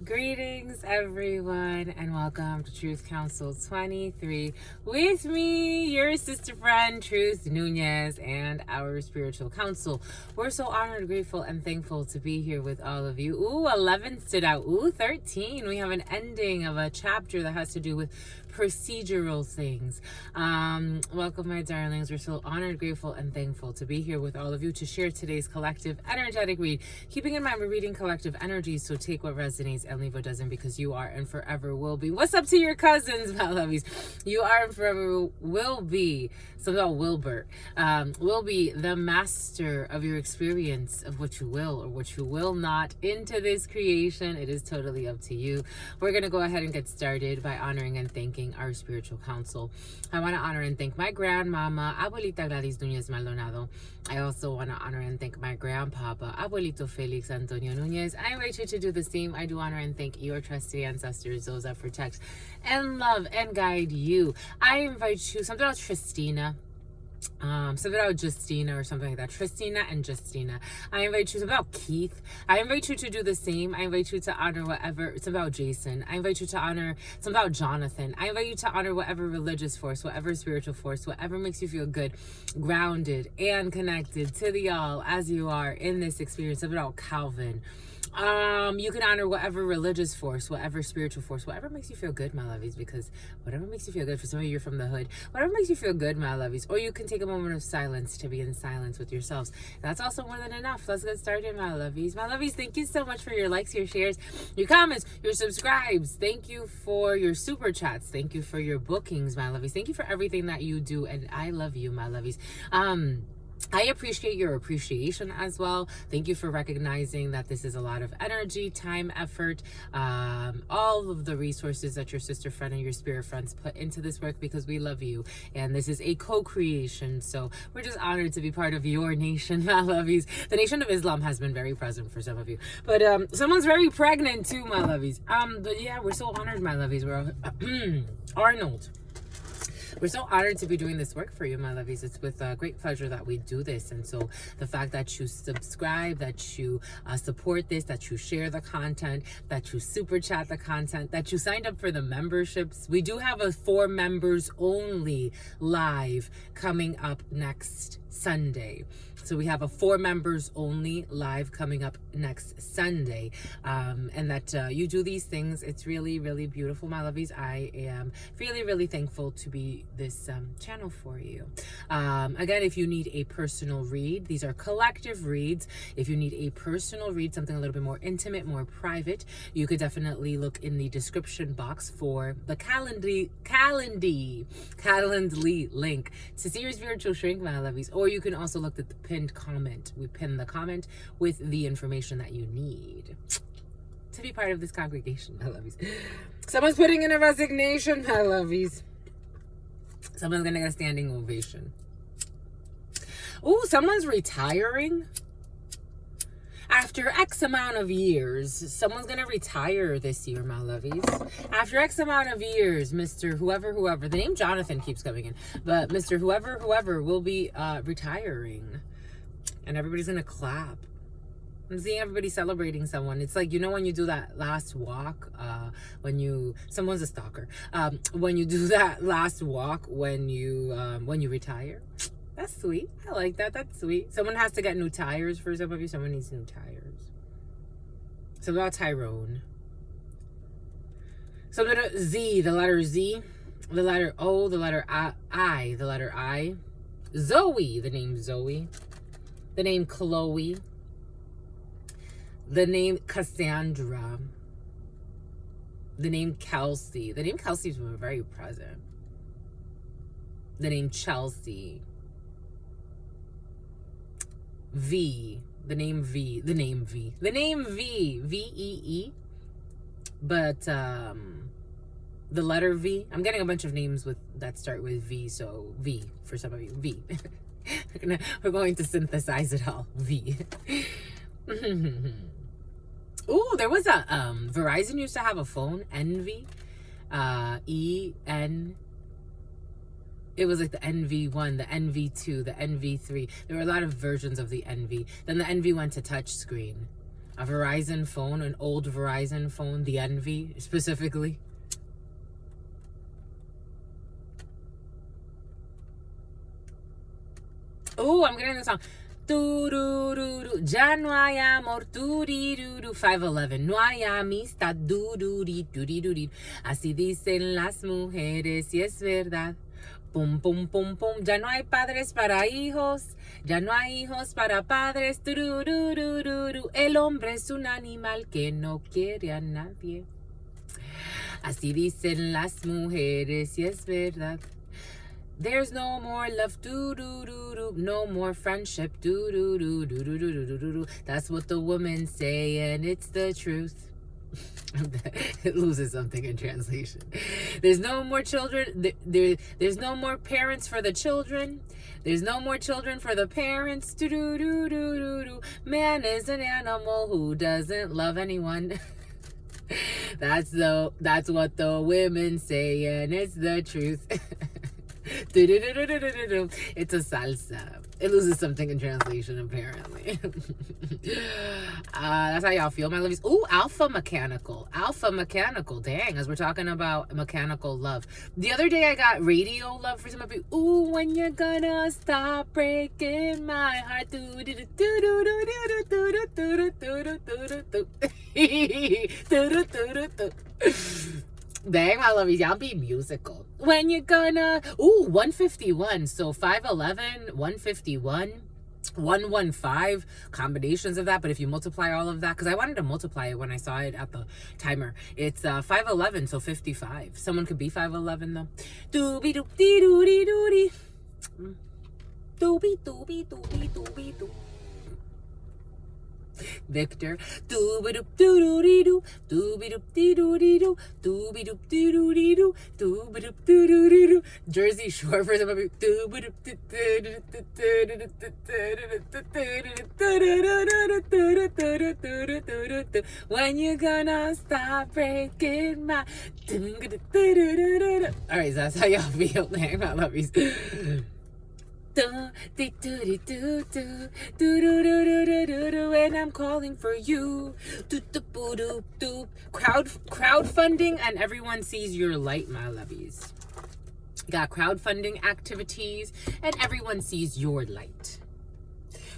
Greetings, everyone, and welcome to Truth Council 23 with me, your sister friend, Truth Nunez, and our spiritual council. We're so honored, grateful, and thankful to be here with all of you. Ooh, 11 stood out. Ooh, 13. We have an ending of a chapter that has to do with procedural things. Welcome, my darlings. We're so honored, grateful, and thankful to be here with all of you to share today's collective energetic read. Keeping in mind, we're reading collective energies, so take what resonates and leave what doesn't, because you are and forever will be. What's up to your cousins, my lovies? You are and forever will be. So about Wilbert. Will be the master of your experience of what you will or what you will not into this creation. It is totally up to you. We're going to go ahead and get started by honoring and thanking our spiritual council. I want to honor and thank my grandmama, Abuelita Gladys Nunez Maldonado. I also want to honor and thank my grandpapa, Abuelito Felix Antonio Nunez. I invite you to do the same. I do honor and thank your trusty ancestors, those that protect and love and guide you. I invite you, something about Tristina. Something about Justina or something like that. Tristina and Justina. I invite you, something about Keith. I invite you to do the same. I invite you to honor whatever, it's about Jason. I invite you to honor something about Jonathan. I invite you to honor whatever religious force, whatever spiritual force, whatever makes you feel good, grounded, and connected to the all as you are in this experience. Something about Calvin. You can honor whatever religious force, whatever spiritual force, whatever makes you feel good, my lovies, because whatever makes you feel good, for some of you, you're from the hood, whatever makes you feel good, my lovies, or you can take a moment of silence to be in silence with yourselves. That's also more than enough. Let's get started, my lovies. My lovies, thank you so much for your likes, your shares, your comments, your subscribes. Thank you for your super chats. Thank you for your bookings, my lovies. Thank you for everything that you do, and I love you, my lovies. I appreciate your appreciation as well. Thank you for recognizing that this is a lot of energy, time, effort, all of the resources that your sister friend and your spirit friends put into this work, because we love you. And this is a co-creation. So we're just honored to be part of your nation, my lovies. The Nation of Islam has been very present for some of you. But someone's very pregnant too, my lovies. But yeah, we're so honored, my lovies. We're Arnold. We're so honored to be doing this work for you, my lovies. It's with great pleasure that we do this. And so the fact that you subscribe, that you support this, that you share the content, that you super chat the content, that you signed up for the memberships. We do have a 4 members only live coming up next Sunday. So we have a 4 members only live coming up next Sunday. And that you do these things. It's really, really beautiful, my lovies. I am really, really thankful to be this channel for you. Again, if you need a personal read, these are collective reads. If you need a personal read, something a little bit more intimate, more private, you could definitely look in the description box for the Calendly link to see your spiritual shrink, my lovies. Or you can also look at the pinned comment. We pin the comment with the information that you need to be part of this congregation, my lovies. Someone's putting in a resignation, my lovies. Someone's gonna get a standing ovation. Ooh, someone's retiring. After X amount of years, someone's gonna retire this year, my lovies. After X amount of years, Mr. Whoever, the name Jonathan keeps coming in, but Mr. Whoever will be retiring. And everybody's gonna clap. I'm seeing everybody celebrating someone. It's like, you know, when you do that last walk, someone's a stalker. When you do that last walk, when you retire. That's sweet. I like that. That's sweet. Someone has to get new tires for some of you. Someone needs new tires. Something about Tyrone. Something about Z, the letter Z, the letter O, the letter I, the letter I. Zoe, the name Zoe. The name Chloe. The name Cassandra. The name Kelsey. The name Kelsey's been very present. The name Chelsea. V. The name V. The name V. The name V. V-E-E. But the letter V. I'm getting a bunch of names that start with V. So V for some of you. V. We're going to synthesize it all. V. Ooh, there was a Verizon used to have a phone, Envy, E-N. It was like the NV1, the NV2, the NV3. There were a lot of versions of the Envy. Then the Envy went to touchscreen. a Verizon phone, an old Verizon phone, the Envy specifically. Oh, I'm getting the song. Ya no hay amor, 511. No hay amistad, así dicen las mujeres y es verdad. Pum, pum, pum, pum. Ya no hay padres para hijos, ya no hay hijos para padres. El hombre es un animal que no quiere a nadie. Así dicen las mujeres y es verdad. There's no more love, no more friendship, That's what the women say, and it's the truth. It loses something in translation. There's no more children. There's no more parents for the children. There's no more children for the parents. Man is an animal who doesn't love anyone. That's what the women say, and it's the truth. It's a salsa. It loses something in translation, apparently. That's how y'all feel, my lovies. Ooh, alpha mechanical. Alpha mechanical. Dang, as we're talking about mechanical love. The other day I got radio love for some of you. Ooh, when you're gonna stop breaking my heart. Dang, my lovies, y'all be musical. When you're gonna... Ooh, 151. So 511, 151, 115, combinations of that. But if you multiply all of that, because I wanted to multiply it when I saw it at the timer. It's 511, so 55. Someone could be 511, though. Doobie doop dee doody doody. Doobie doobie doobie doobie doo. Victor. Doobidoop doo-doo-dee-doo. Doobidoop dee-doo-dee-doo. Doobidoop doo-doo-dee-doo. Doobidoop doo-doo-dee-doo. Jersey Shore for some of you. Doobidoop when you gonna stop breaking my... Alright, so that's how y'all feel. Hang on, love you. And I'm calling for you. Crowdfunding, and everyone sees your light, my lovies. You got crowdfunding activities, and everyone sees your light.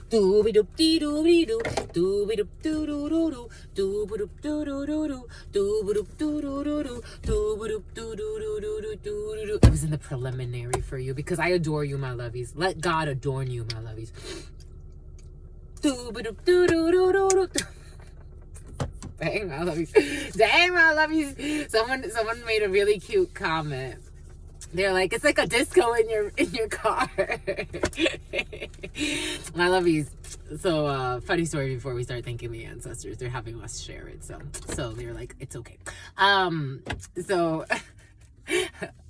Doobidoop dee doobie doo. Doobidoop doo doo doo doo. Doobidoop doo doo doo doo. Doobidoop doo doo doo doo. Doobidoop doo doo doo doo doo doo doo. It was in the preliminary for you because I adore you, my lovies. Let God adorn you, my lovies. Doobidoop doo doo doo doo doo. Dang, my lovies. Dang, my lovies. Someone made a really cute comment. They're like, it's like a disco in your car. My lovies. So funny story before we start thanking the ancestors. They're having us share it. So they're like, it's okay. So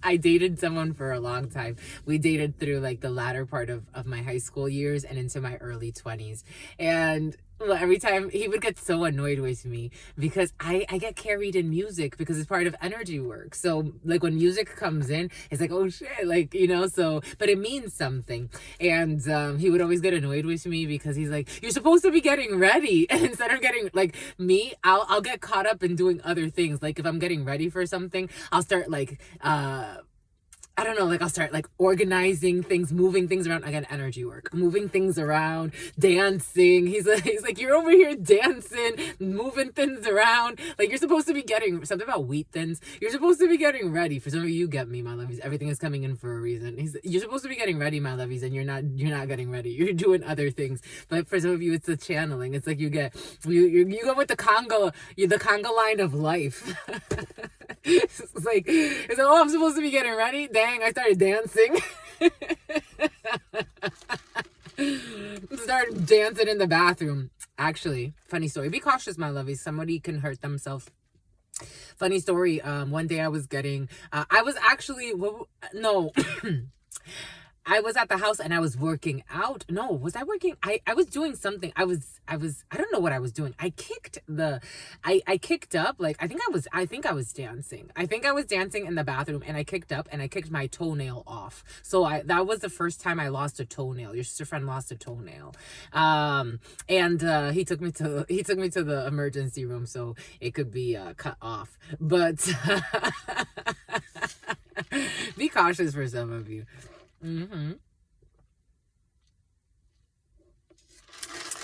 I dated someone for a long time. We dated through like the latter part of my high school years and into my early 20s. And well, every time he would get so annoyed with me because I get carried in music because it's part of energy work. So like when music comes in, it's like, oh shit, like, you know, so, but it means something. And he would always get annoyed with me because he's like, you're supposed to be getting ready. And instead of getting like me, I'll get caught up in doing other things. Like if I'm getting ready for something, I'll start like, I don't know, like I'll start like organizing things, moving things around. Again, energy work, moving things around, dancing. He's like, you're over here dancing, moving things around. Like you're supposed to be getting something about wheat thins. You're supposed to be getting ready. For some of you, get me, my lovies. Everything is coming in for a reason. You're supposed to be getting ready, my lovies, and you're not getting ready. You're doing other things. But for some of you, it's the channeling. It's like you go with the conga line of life. It's like, oh, I'm supposed to be getting ready. Dang, I started dancing. Started dancing in the bathroom. Actually, funny story. Be cautious, my lovies. Somebody can hurt themselves. Funny story. One day I was getting. I was at the house and I was working out. No, was I working? I was doing something. I don't know what I was doing. I kicked up, like, I think I was dancing. I think I was dancing in the bathroom, and I kicked up and I kicked my toenail off. So that was the first time I lost a toenail. Your sister friend lost a toenail. And he took me to the emergency room so it could be cut off. But be cautious for some of you.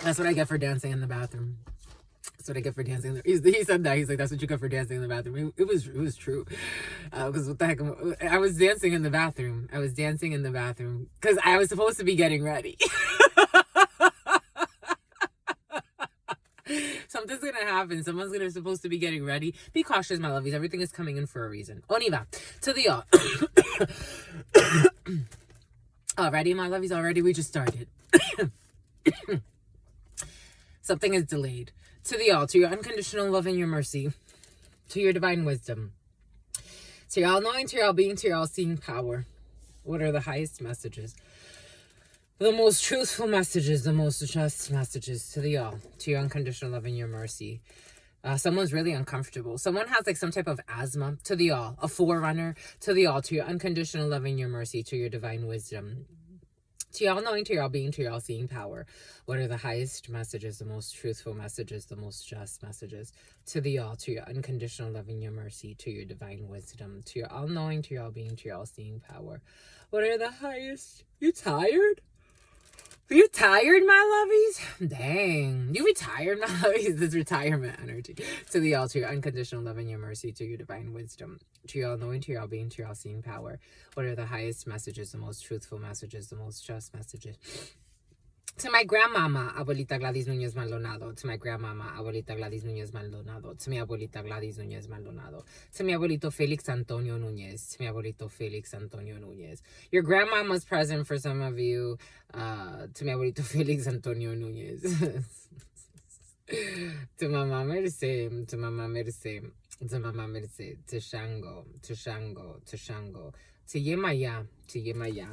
That's what I get for dancing in the bathroom. That's what I get for dancing. He said that. He's like, that's what you get for dancing in the bathroom. It was true. Because what the heck? I was dancing in the bathroom. Because I was supposed to be getting ready. Something's gonna happen. Someone's supposed to be getting ready. Be cautious, my lovies. Everything is coming in for a reason. Oniva, to the y'all. Already, my lovies, already. We just started. Something is delayed. To the y'all, to your unconditional love and your mercy, to your divine wisdom, to your all-knowing, to your all-being, to your all-seeing power. What are the highest messages? The most truthful messages, the most just messages to the y'all, to your unconditional love and your mercy. Someone's really uncomfortable. Someone has like some type of asthma. To the all, a forerunner. To the all, to your unconditional love and your mercy, to your divine wisdom, to your all knowing, to your all being, to your all seeing power. What are the highest messages, the most truthful messages, the most just messages? To the all, to your unconditional love and your mercy, to your divine wisdom, to your all knowing, to your all being, to your all seeing power. What are the highest? You tired? Are you tired, my lovies? Dang. You retired, my lovies? This retirement energy. To the all, to your unconditional love and your mercy, to your divine wisdom, to your all knowing, to your all being, to your all seeing power. What are the highest messages, the most truthful messages, the most just messages? To my grandmama, Abuelita Gladys Núñez Maldonado. To my grandmama, Abuelita Gladys Núñez Maldonado. To mi abuelita Gladys Núñez Maldonado. To mi abuelito Felix Antonio Núñez. To mi abuelito Felix Antonio Núñez. Your grandmama's present for some of you. To mi abuelito Felix Antonio Núñez. To Mama Merce. To Mama Merce. To Mama Merce. To Shango. To Shango. To Shango. To Yemaya. To Yemaya.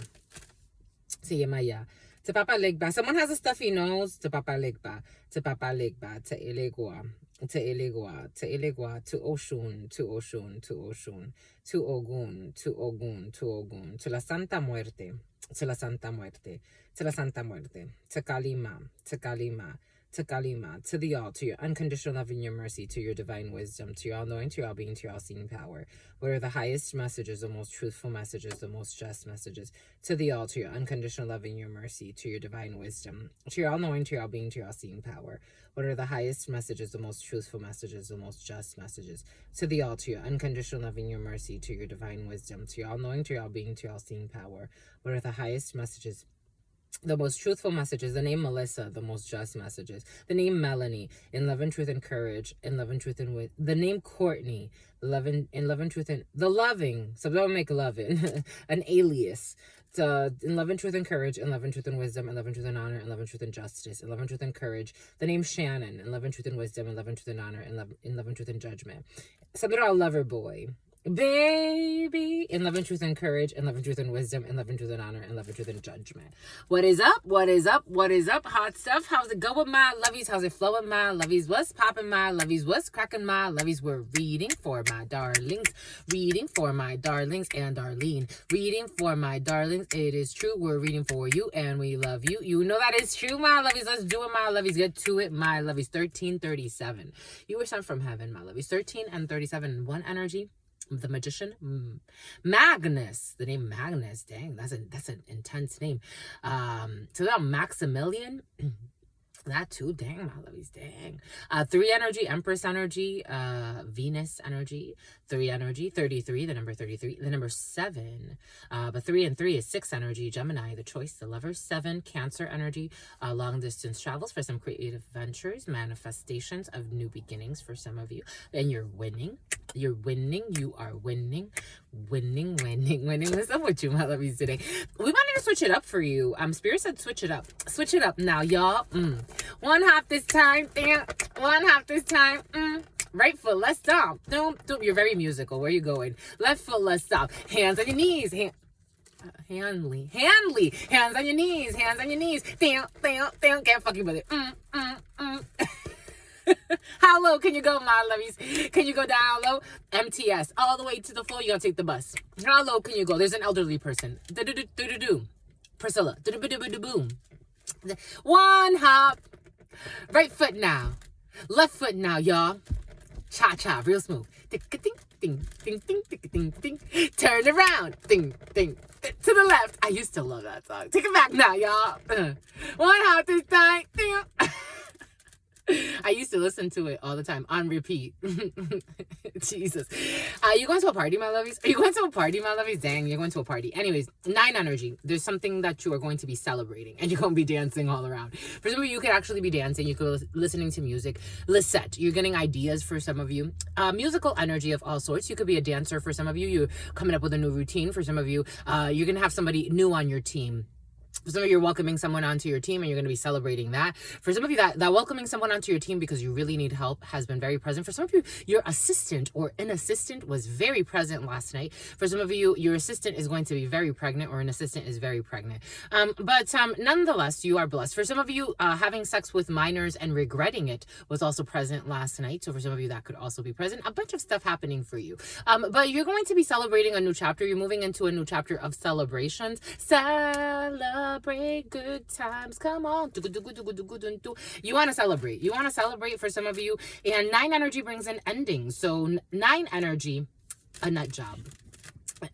To Yemaya. To Papa Legba. Someone has a stuffy nose. To Papa Legba. To Papa Legba. To Elegua. To Elegua. To Elegua. To Oshun. To Oshun. To Oshun. To Ogun. To Ogun. To Ogun. To la Santa Muerte. To la Santa Muerte. To la Santa Muerte. To Kalima. To Kalima. To Kalima, to the all, to your unconditional love and your mercy, to your divine wisdom, to your all-knowing, to your all-being, to your all-seeing power. What are the highest messages, the most truthful messages, the most just messages? To the all, to your unconditional love and your mercy, to your divine wisdom, to your all-knowing, to your all-being, to your all-seeing power. What are the highest messages, the most truthful messages, the most just messages? To the all, to your unconditional love and your mercy, to your divine wisdom, to your all-knowing, to your all-being, to your all-seeing power. What are the highest messages, the most truthful messages? The name Melissa, the most just messages. The name Melanie, in love and truth and courage, in love and truth and wit. The name Courtney, in love and truth and the loving. So don't make loving an alias. In love and truth and courage, in love and truth and wisdom, in love and truth and honor, in love and truth and justice, in love and truth and courage. The name Shannon, in love and truth and wisdom, in love and truth and honor, in love and truth and judgment. Something about lover boy. Baby, in love and truth and courage, in love and truth and wisdom, in love and truth and honor, in love and truth and judgment. What is up? What is up? What is up? Hot stuff. How's it going, my lovies? How's it flowing, my lovies? What's popping, my lovies? What's cracking, my lovies? We're reading for my darlings, reading for my darlings and Darlene, reading for my darlings. It is true. We're reading for you and we love you. You know that is true, my lovies. Let's do it, my lovies. Get to it, my lovies. 1337. You were sent from heaven, my lovies. 13 and 37. One energy. The magician, Magnus. The name Magnus. Dang, that's an intense name. So that Maximilian. That too, dang, my lovies, dang. 3 energy, Empress energy, Venus energy, 3 energy, 33, the number 33, the number 7. But 3 and 3 is 6 energy, Gemini, the choice, the lover. 7, Cancer energy, long distance travels for some creative ventures, manifestations of new beginnings for some of you. And you're winning. You're winning. You are winning. Winning. What's up with you, my lovies, today? We wanted to switch it up for you. Spirit said switch it up. Switch it up now, y'all. One half this time. Damn. One half this time. Right foot, let's stop. You're very musical. Where are you going? Left foot, let's stop. Hands on your knees. Handly. Hands on your knees. Damn. Can't fucking with it. How low can you go, my lovies? Can you go down low? MTS. All the way to the floor, you're going to take the bus. How low can you go? There's an elderly person. Priscilla. Boom. One hop. Right foot now. Left foot now, y'all. Cha-cha. Real smooth. Ding. Turn around. Ding. To the left. I used to love that song. Take it back now, y'all. One hop this time. I used to listen to it all the time on repeat. Jesus. You going to a party, my lovies? Are you going to a party, my lovies? Dang, you're going to a party. Anyways, 9 energy. There's something that you are going to be celebrating and you're going to be dancing all around. For some of you could actually be dancing. You could be listening to music. Lisette, you're getting ideas for some of you. Musical energy of all sorts. You could be a dancer for some of you. You're coming up with a new routine for some of you. You're going to have somebody new on your team. For some of you, you're welcoming someone onto your team and you're going to be celebrating that. For some of you, that welcoming someone onto your team because you really need help has been very present. For some of you, your assistant or an assistant was very present last night. For some of you, your assistant is going to be very pregnant or an assistant is very pregnant. But nonetheless, you are blessed. For some of you, having sex with minors and regretting it was also present last night. So for some of you, that could also be present. A bunch of stuff happening for you. But you're going to be celebrating a new chapter. You're moving into a new chapter of celebrations. Celebrate good times. Come on. You want to celebrate. You want to celebrate for some of you. And 9 energy brings in endings. So 9 energy, a nut job.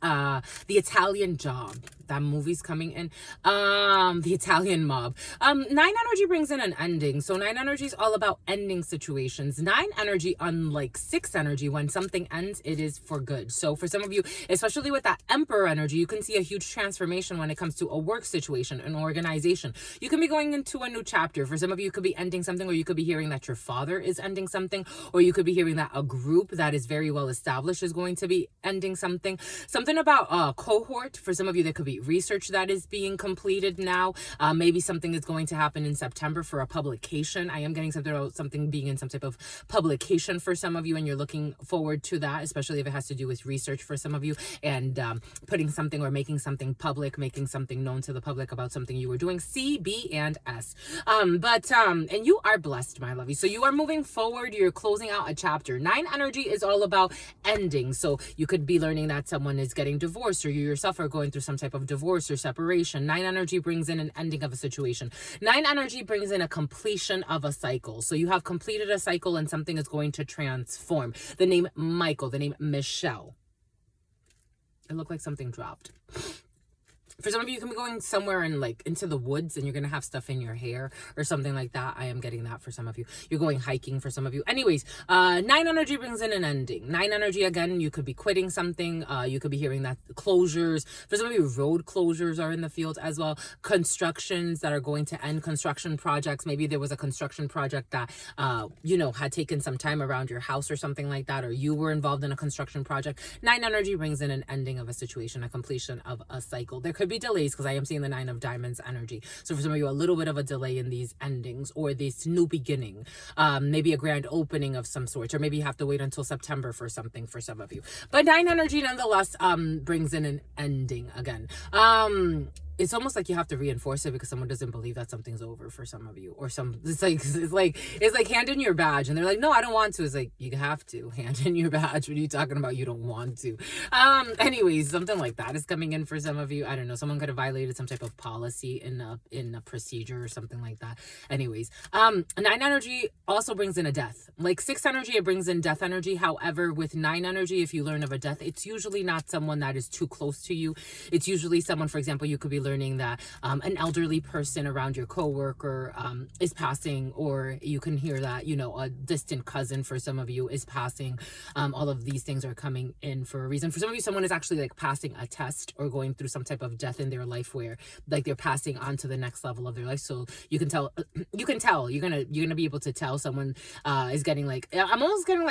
The Italian Job. That movie's coming in. The Italian Mob. 9 energy brings in an ending. So 9 energy is all about ending situations. 9 energy, unlike 6 energy, when something ends, it is for good. So for some of you, especially with that Emperor energy, you can see a huge transformation when it comes to a work situation, an organization. You can be going into a new chapter. For some of you, you could be ending something, or you could be hearing that your father is ending something, or you could be hearing that a group that is very well established is going to be ending something. Something about a cohort. For some of you, there could be research that is being completed now. Maybe something is going to happen in September for a publication. I am getting something about something being in some type of publication for some of you, and you're looking forward to that, especially if it has to do with research for some of you, and putting something or making something public, making something known to the public about something you were doing. C, B, and S. And you are blessed, my lovey. So you are moving forward. You're closing out a chapter. 9 energy is all about ending. So you could be learning that someone is getting divorced, or you yourself are going through some type of divorce or separation. 9 energy brings in an ending of a situation. 9 energy brings in a completion of a cycle. So you have completed a cycle and something is going to transform. The name Michael, the name Michelle. It looked like something dropped. For some of you, you can be going somewhere in into the woods and you're going to have stuff in your hair or something like that. I am getting that for some of you. You're going hiking for some of you. Anyways, 9 energy brings in an ending. 9 energy, again, you could be quitting something. You could be hearing that closures. For some of you, road closures are in the field as well. Constructions that are going to end. Construction projects. Maybe there was a construction project that, had taken some time around your house or something like that, or you were involved in a construction project. 9 energy brings in an ending of a situation, a completion of a cycle. There could be delays because I am seeing the 9 of Diamonds energy. So for some of you, a little bit of a delay in these endings or this new beginning. Maybe a grand opening of some sort, or maybe you have to wait until September for something for some of you. But 9 energy nonetheless brings in an ending again. It's almost like you have to reinforce it because someone doesn't believe that something's over for some of you, or it's like hand in your badge and they're like, no, I don't want to. It's like, you have to hand in your badge. What are you talking about? You don't want to. Anyways, something like that is coming in for some of you. I don't know. Someone could have violated some type of policy in a procedure or something like that. Anyways, 9 energy also brings in a death. Like 6 energy, it brings in death energy. However, with 9 energy, if you learn of a death, it's usually not someone that is too close to you. It's usually someone, for example, you could be learning that an elderly person around your coworker is passing, or you can hear that, a distant cousin for some of you is passing. All of these things are coming in for a reason. For some of you, someone is actually passing a test or going through some type of death in their life where they're passing on to the next level of their life. So you can tell, you're gonna be able to tell someone is getting I'm almost getting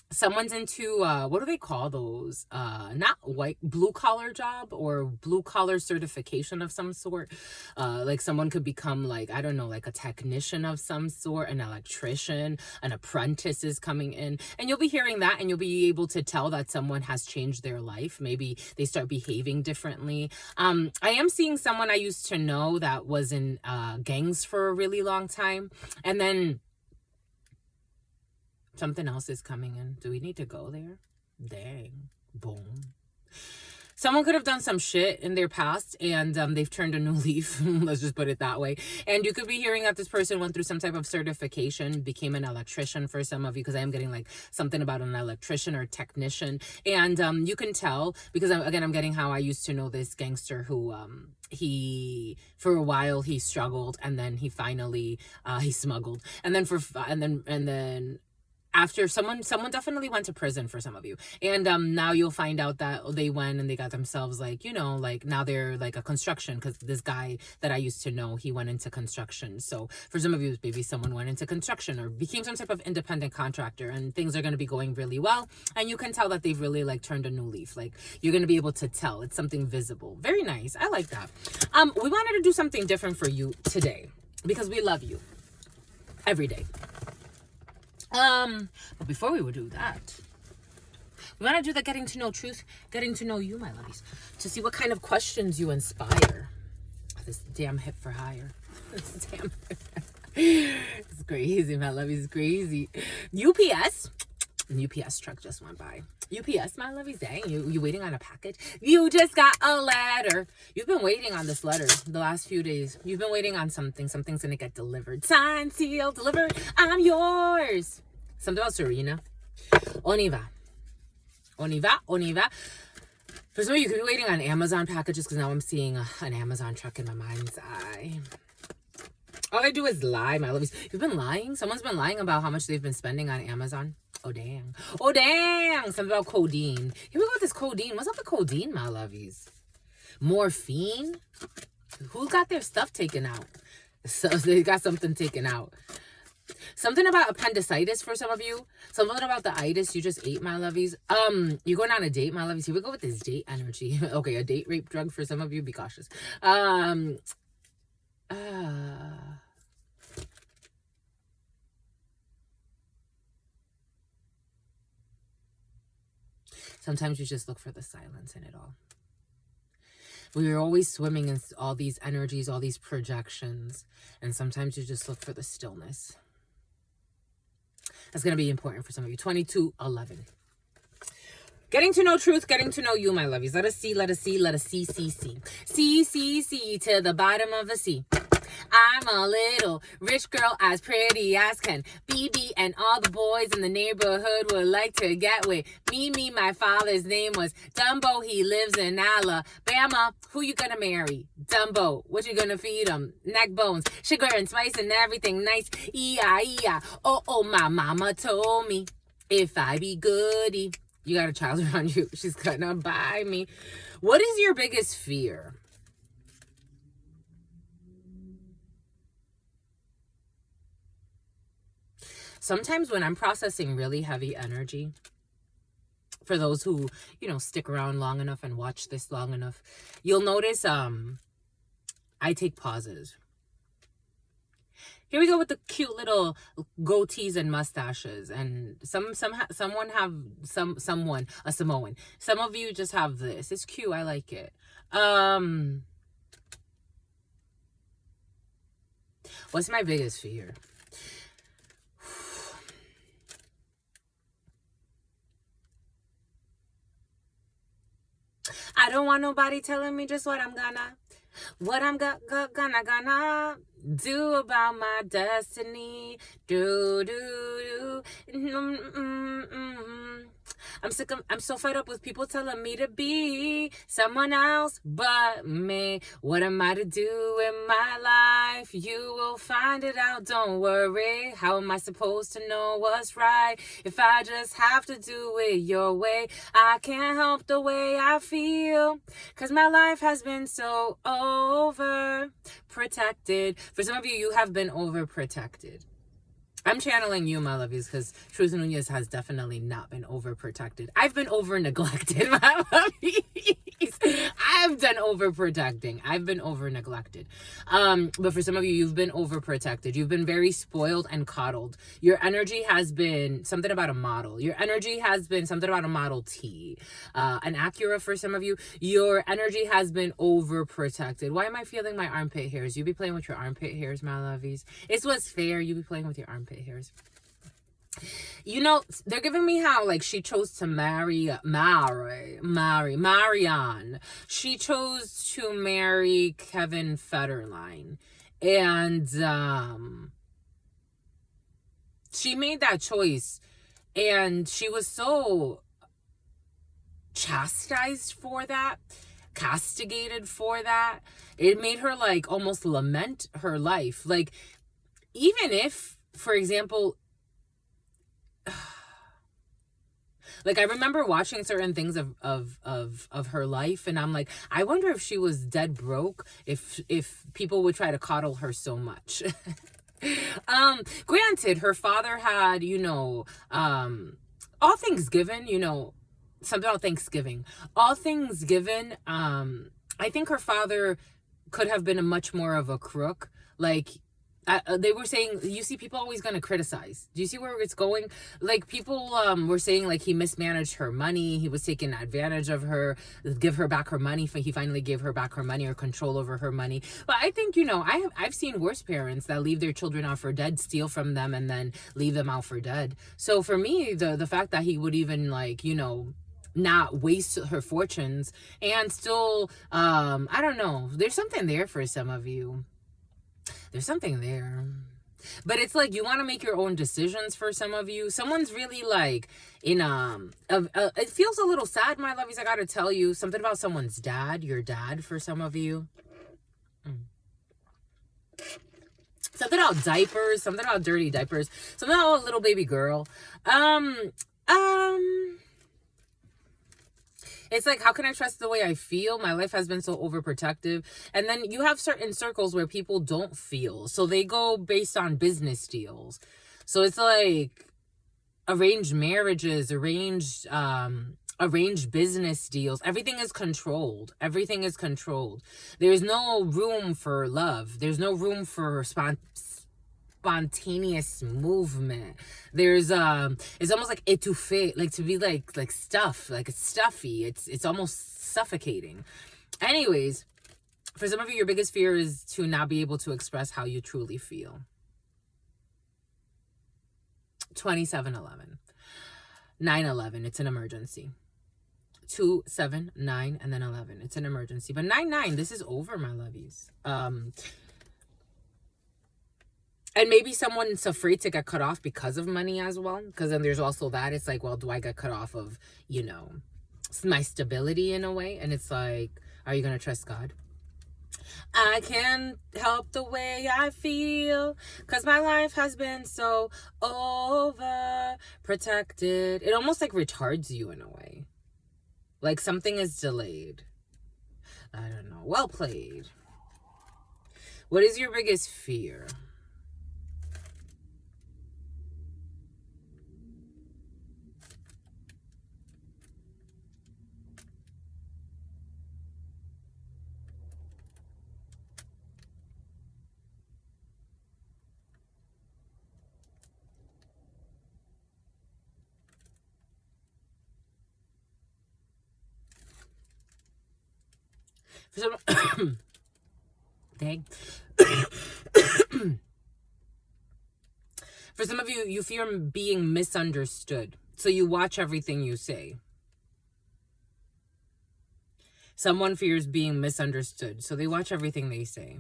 someone's into what do they call those, not white, blue collar job or blue collar certification of some sort. Like someone could become, like, I don't know, like a technician of some sort, an electrician, an apprentice is coming in, and you'll be hearing that, and you'll be able to tell that someone has changed their life. Maybe they start behaving differently. I am seeing someone I used to know that was in gangs for a really long time, and then something else is coming in. Do we need to go there? Dang. Boom. Someone could have done some shit in their past, and they've turned a new leaf. Let's just put it that way. And you could be hearing that this person went through some type of certification, became an electrician for some of you, because I am getting like something about an electrician or technician. And you can tell, because I'm getting how I used to know this gangster who he, for a while he struggled, and then he finally he smuggled, and then after someone definitely went to prison for some of you, and now you'll find out that they went and they got themselves, like, you know, like now they're like a construction, because this guy that I used to know, he went into construction. So for some of you, maybe someone went into construction or became some type of independent contractor, and things are going to be going really well, and you can tell that they've really like turned a new leaf. Like, you're going to be able to tell it's something visible. Very nice. I like that. We wanted to do something different for you today because we love you every day. But before we would do that, we want to do the getting to know truth, getting to know you, my lovies, to see what kind of questions you inspire. This damn hip for hire. This damn it's crazy, my lovies, it's crazy. UPS truck just went by. UPS, my lovies, dang, you waiting on a package? You just got a letter. You've been waiting on this letter the last few days. You've been waiting on something. Something's gonna get delivered. Signed, sealed, delivered. I'm yours. Something about Serena. Oniva. For some of you could be waiting on Amazon packages, because now I'm seeing an Amazon truck in my mind's eye. All I do is lie, my lovies. You've been lying? Someone's been lying about how much they've been spending on Amazon. Oh, dang. Oh, dang. Something about codeine. Here we go with this codeine. What's up with codeine, my lovies? Morphine? Who got their stuff taken out? So they got something taken out. Something about appendicitis for some of you. Something about the itis you just ate, my lovies. You're going on a date, my lovies. Here we go with this date energy. Okay, a date rape drug for some of you. Be cautious. Sometimes you just look for the silence in it all. We are always swimming in all these energies, all these projections, and sometimes you just look for the stillness. That's going to be important for some of you. 2211. Getting to know truth, getting to know you, my lovies. Let us see to the bottom of the sea. I'm a little rich girl, as pretty as can be, and all the boys in the neighborhood would like to get with me. My father's name was Dumbo. He lives in Alabama. Who you gonna marry? Dumbo. What you gonna feed him? Neck bones, sugar and spice and everything nice. E-I-E-I. Oh, my mama told me if I be goody. You got a child around you, she's gonna buy me. What is your biggest fear? Sometimes when I'm processing really heavy energy, for those who, you know, stick around long enough and watch this long enough, you'll notice I take pauses. Here we go with the cute little goatees and mustaches, and someone, a Samoan. Some of you just have this. It's cute. I like it. What's my biggest fear? I don't want nobody telling me just what I'm gonna do about my destiny. I'm so fed up with people telling me to be someone else but me. What am I to do in my life? You will find it out, don't worry. How am I supposed to know what's right if I just have to do it your way? I can't help the way I feel, 'cause my life has been so overprotected. For some of you, you have been overprotected. I'm channeling you, my lovies, because Truth Nunez has definitely not been overprotected. I've been over-neglected, my lovies. I've done overprotecting. I've been over-neglected. But for some of you, you've been overprotected. You've been very spoiled and coddled. Your energy has been something about a model. Your energy has been something about a Model T. An Acura for some of you. Your energy has been overprotected. Why am I feeling my armpit hairs? You be playing with your armpit hairs, my lovies. It's what's fair. You be playing with your armpit hairs. You know, they're giving me how, like, she chose to marry Marianne. She chose to marry Kevin Federline. And, she made that choice. And she was so chastised for that, castigated for that. It made her, like, almost lament her life. Like, even if, for example, like, I remember watching certain things of her life, and I'm like, I wonder if she was dead broke, if people would try to coddle her so much. Granted, her father had, you know, all things given, you know, something about Thanksgiving. All things given, I think her father could have been a much more of a crook. Like, they were saying, you see, people always going to criticize. Do you see where it's going? Like, people were saying, like, he mismanaged her money. He was taking advantage of her, give her back her money. He finally gave her back her money, or control over her money. But I think, you know, I've seen worse parents that leave their children out for dead, steal from them, and then leave them out for dead. So for me, the fact that he would even, like, you know, not waste her fortunes and still, I don't know. There's something there for some of you. There's something there. But it's like, you want to make your own decisions for some of you. Someone's really, like, in, it feels a little sad, my lovies, I gotta tell you. Something about someone's dad, your dad, for some of you. Something about diapers, something about dirty diapers, something about a little baby girl. It's like, how can I trust the way I feel? My life has been so overprotective. And then you have certain circles where people don't feel. So they go based on business deals. So it's like arranged marriages, arranged business deals. Everything is controlled. Everything is controlled. There's no room for love. There's no room for spontaneous movement. There's it's almost like étouffé, like to be like stuff, like it's stuffy. It's almost suffocating. Anyways, for some of you, your biggest fear is to not be able to express how you truly feel. 2711, 911, it's an emergency. 2, 7, 9, and then 11, it's an emergency. But 9, this is over, my lovies. And maybe someone's afraid to get cut off because of money as well. Because then there's also that. It's like, well, do I get cut off of, you know, my stability in a way? And it's like, are you going to trust God? I can't help the way I feel, because my life has been so overprotected. It almost like retards you in a way. Like something is delayed. I don't know. Well played. What is your biggest fear? For some, dang. For some of you, you fear being misunderstood. So you watch everything you say. Someone fears being misunderstood. So they watch everything they say.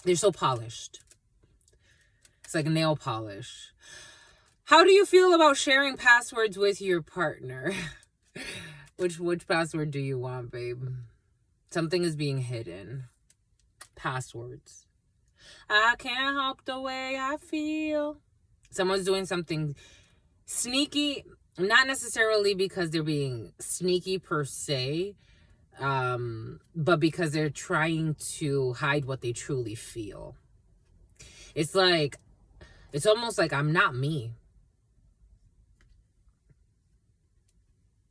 They're so polished. It's like nail polish. How do you feel about sharing passwords with your partner? Which password do you want, babe? Something is being hidden. Passwords. I can't help the way I feel. Someone's doing something sneaky, not necessarily because they're being sneaky per se, but because they're trying to hide what they truly feel. It's like, It's almost like I'm not me.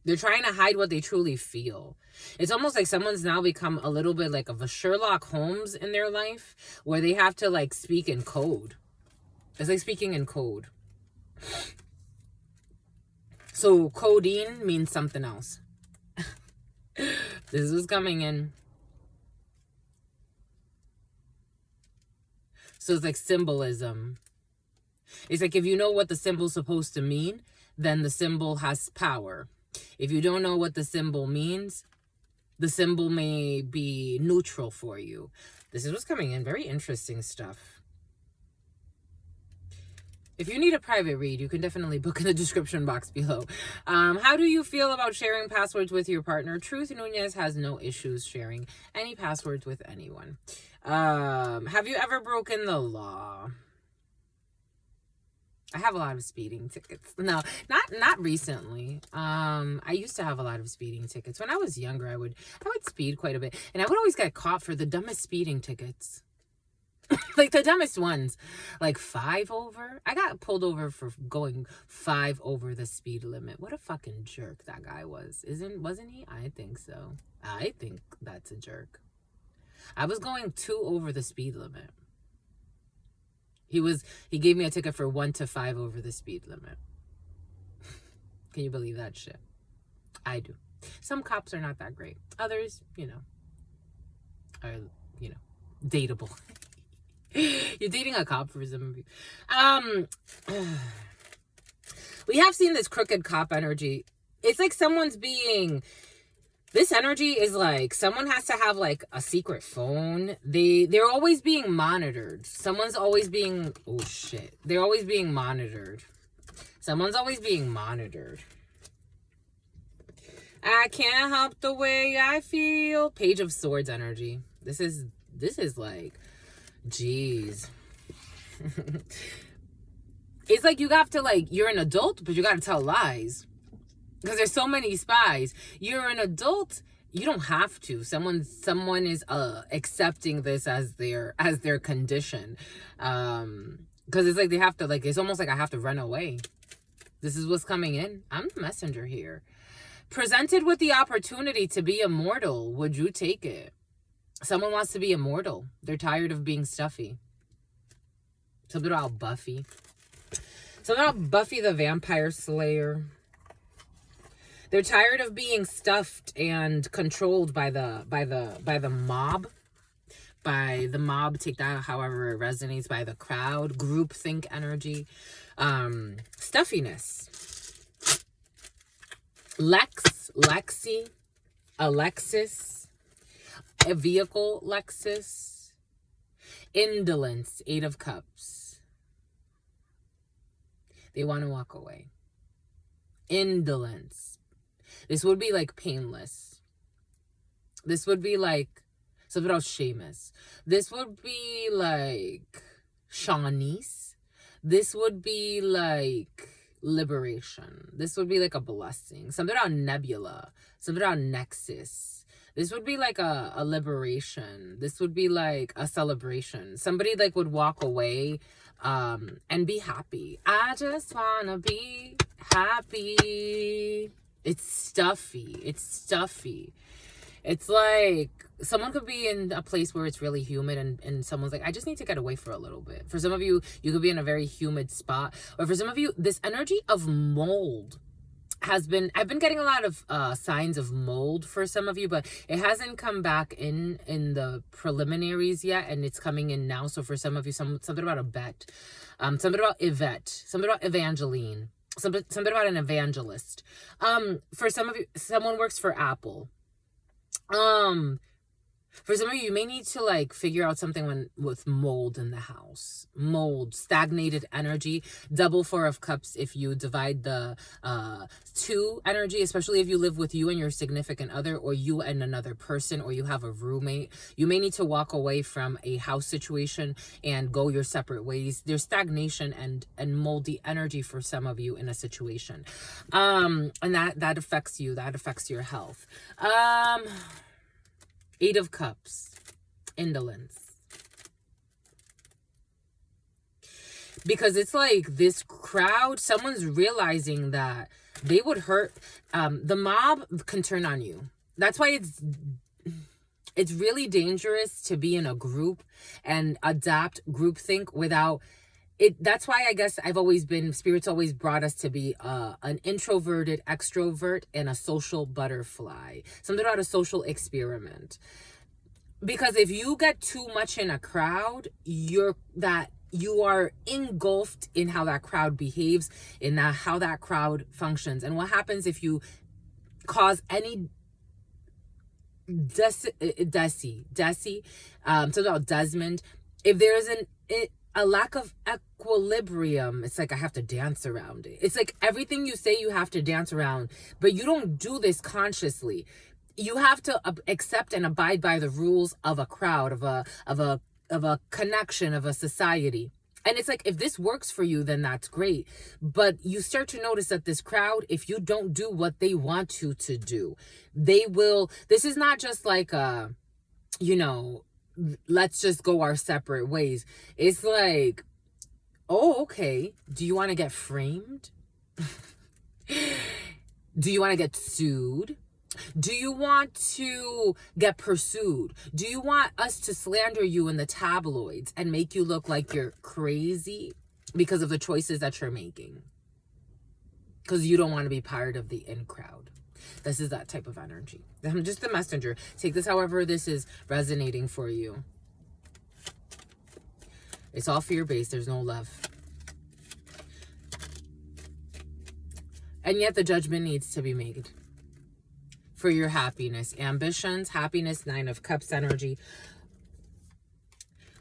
They're trying to hide what they truly feel. It's almost like someone's now become a little bit like of a Sherlock Holmes in their life, where they have to like speak in code. It's like speaking in code. So codeine means something else. This is coming in. So it's like symbolism. It's like if you know what the symbol's supposed to mean, then the symbol has power. If you don't know what the symbol means, the symbol may be neutral for you. This is what's coming in. Very interesting stuff. If you need a private read, you can definitely book in the description box below. How do you feel about sharing passwords with your partner? Truth Nunez has no issues sharing any passwords with anyone. Have you ever broken the law? I have a lot of speeding tickets. No, not recently. I used to have a lot of speeding tickets. When I was younger, I would speed quite a bit. And I would always get caught for the dumbest speeding tickets. Like the dumbest ones. Like 5 over. I got pulled over for going 5 over the speed limit. What a fucking jerk that guy was. Wasn't he? I think so. I think that's a jerk. I was going 2 over the speed limit. He gave me a ticket for 1 to 5 over the speed limit. Can you believe that shit? I do. Some cops are not that great. Others, are, dateable. You're dating a cop for some of you. We have seen this crooked cop energy. It's like this energy is like someone has to have like a secret phone. They're always being monitored. Someone's always being, oh shit. They're always being monitored. Someone's always being monitored. I can't help the way I feel. Page of Swords energy. This is like, jeez. It's like you have to like, you're an adult, but you got to tell lies. Because there's so many spies. You're an adult. You don't have to. Someone is accepting this as their condition. Because it's like they have to, like, it's almost like I have to run away. This is what's coming in. I'm the messenger here. Presented with the opportunity to be immortal, would you take it? Someone wants to be immortal. They're tired of being stuffy. Something about Buffy. Something about Buffy the Vampire Slayer. They're tired of being stuffed and controlled by the mob. By the mob, take that however it resonates, by the crowd, groupthink energy, stuffiness. Lexi, Alexis, a vehicle, Lexus, indolence, 8 of Cups. They want to walk away. Indolence. This would be like painless. This would be like something else, Seamus. This would be like Shawnice. This would be like liberation. This would be like a blessing. Something about Nebula. Something about Nexus. This would be like a liberation. This would be like a celebration. Somebody like would walk away and be happy. I just wanna be happy. It's stuffy. It's stuffy. It's like someone could be in a place where it's really humid and someone's like, I just need to get away for a little bit. For some of you, you could be in a very humid spot. Or for some of you, this energy of mold I've been getting a lot of signs of mold for some of you, but it hasn't come back in the preliminaries yet, and it's coming in now. So for some of you, something about a bet, something about Yvette, something about Evangeline, something about an evangelist. For some of you, someone works for Apple. For some of you, you may need to like figure out something with mold in the house. Mold, stagnated energy, double 4 of Cups if you divide the 2 energy, especially if you live with you and your significant other, or you and another person, or you have a roommate. You may need to walk away from a house situation and go your separate ways. There's stagnation and moldy energy for some of you in a situation. And that affects you. That affects your health. 8 of Cups, indolence. Because it's like this crowd, someone's realizing that they would hurt. The mob can turn on you. That's why it's really dangerous to be in a group and adopt groupthink without it. That's why I guess spirits always brought us to be an introverted extrovert and a social butterfly. Something about a social experiment. Because if you get too much in a crowd, you are engulfed in how that crowd behaves, in how that crowd functions. And what happens if you cause any something about Desmond, if there's a lack of equilibrium, it's like I have to dance around it. It's like everything you say you have to dance around, but you don't do this consciously. You have to accept and abide by the rules of a crowd, of a connection, of a society. And it's like, if this works for you, then that's great. But you start to notice that this crowd, if you don't do what they want you to do, they will. This is not just like let's just go our separate ways. It's like, oh, okay. Do you want to get framed? Do you want to get sued? Do you want to get pursued? Do you want us to slander you in the tabloids and make you look like you're crazy because of the choices that you're making? Because you don't want to be part of the in crowd. This is that type of energy. I'm just the messenger. Take this however this is resonating for you. It's all fear-based. There's no love. And yet the judgment needs to be made for your happiness, ambitions, happiness, 9 of Cups energy.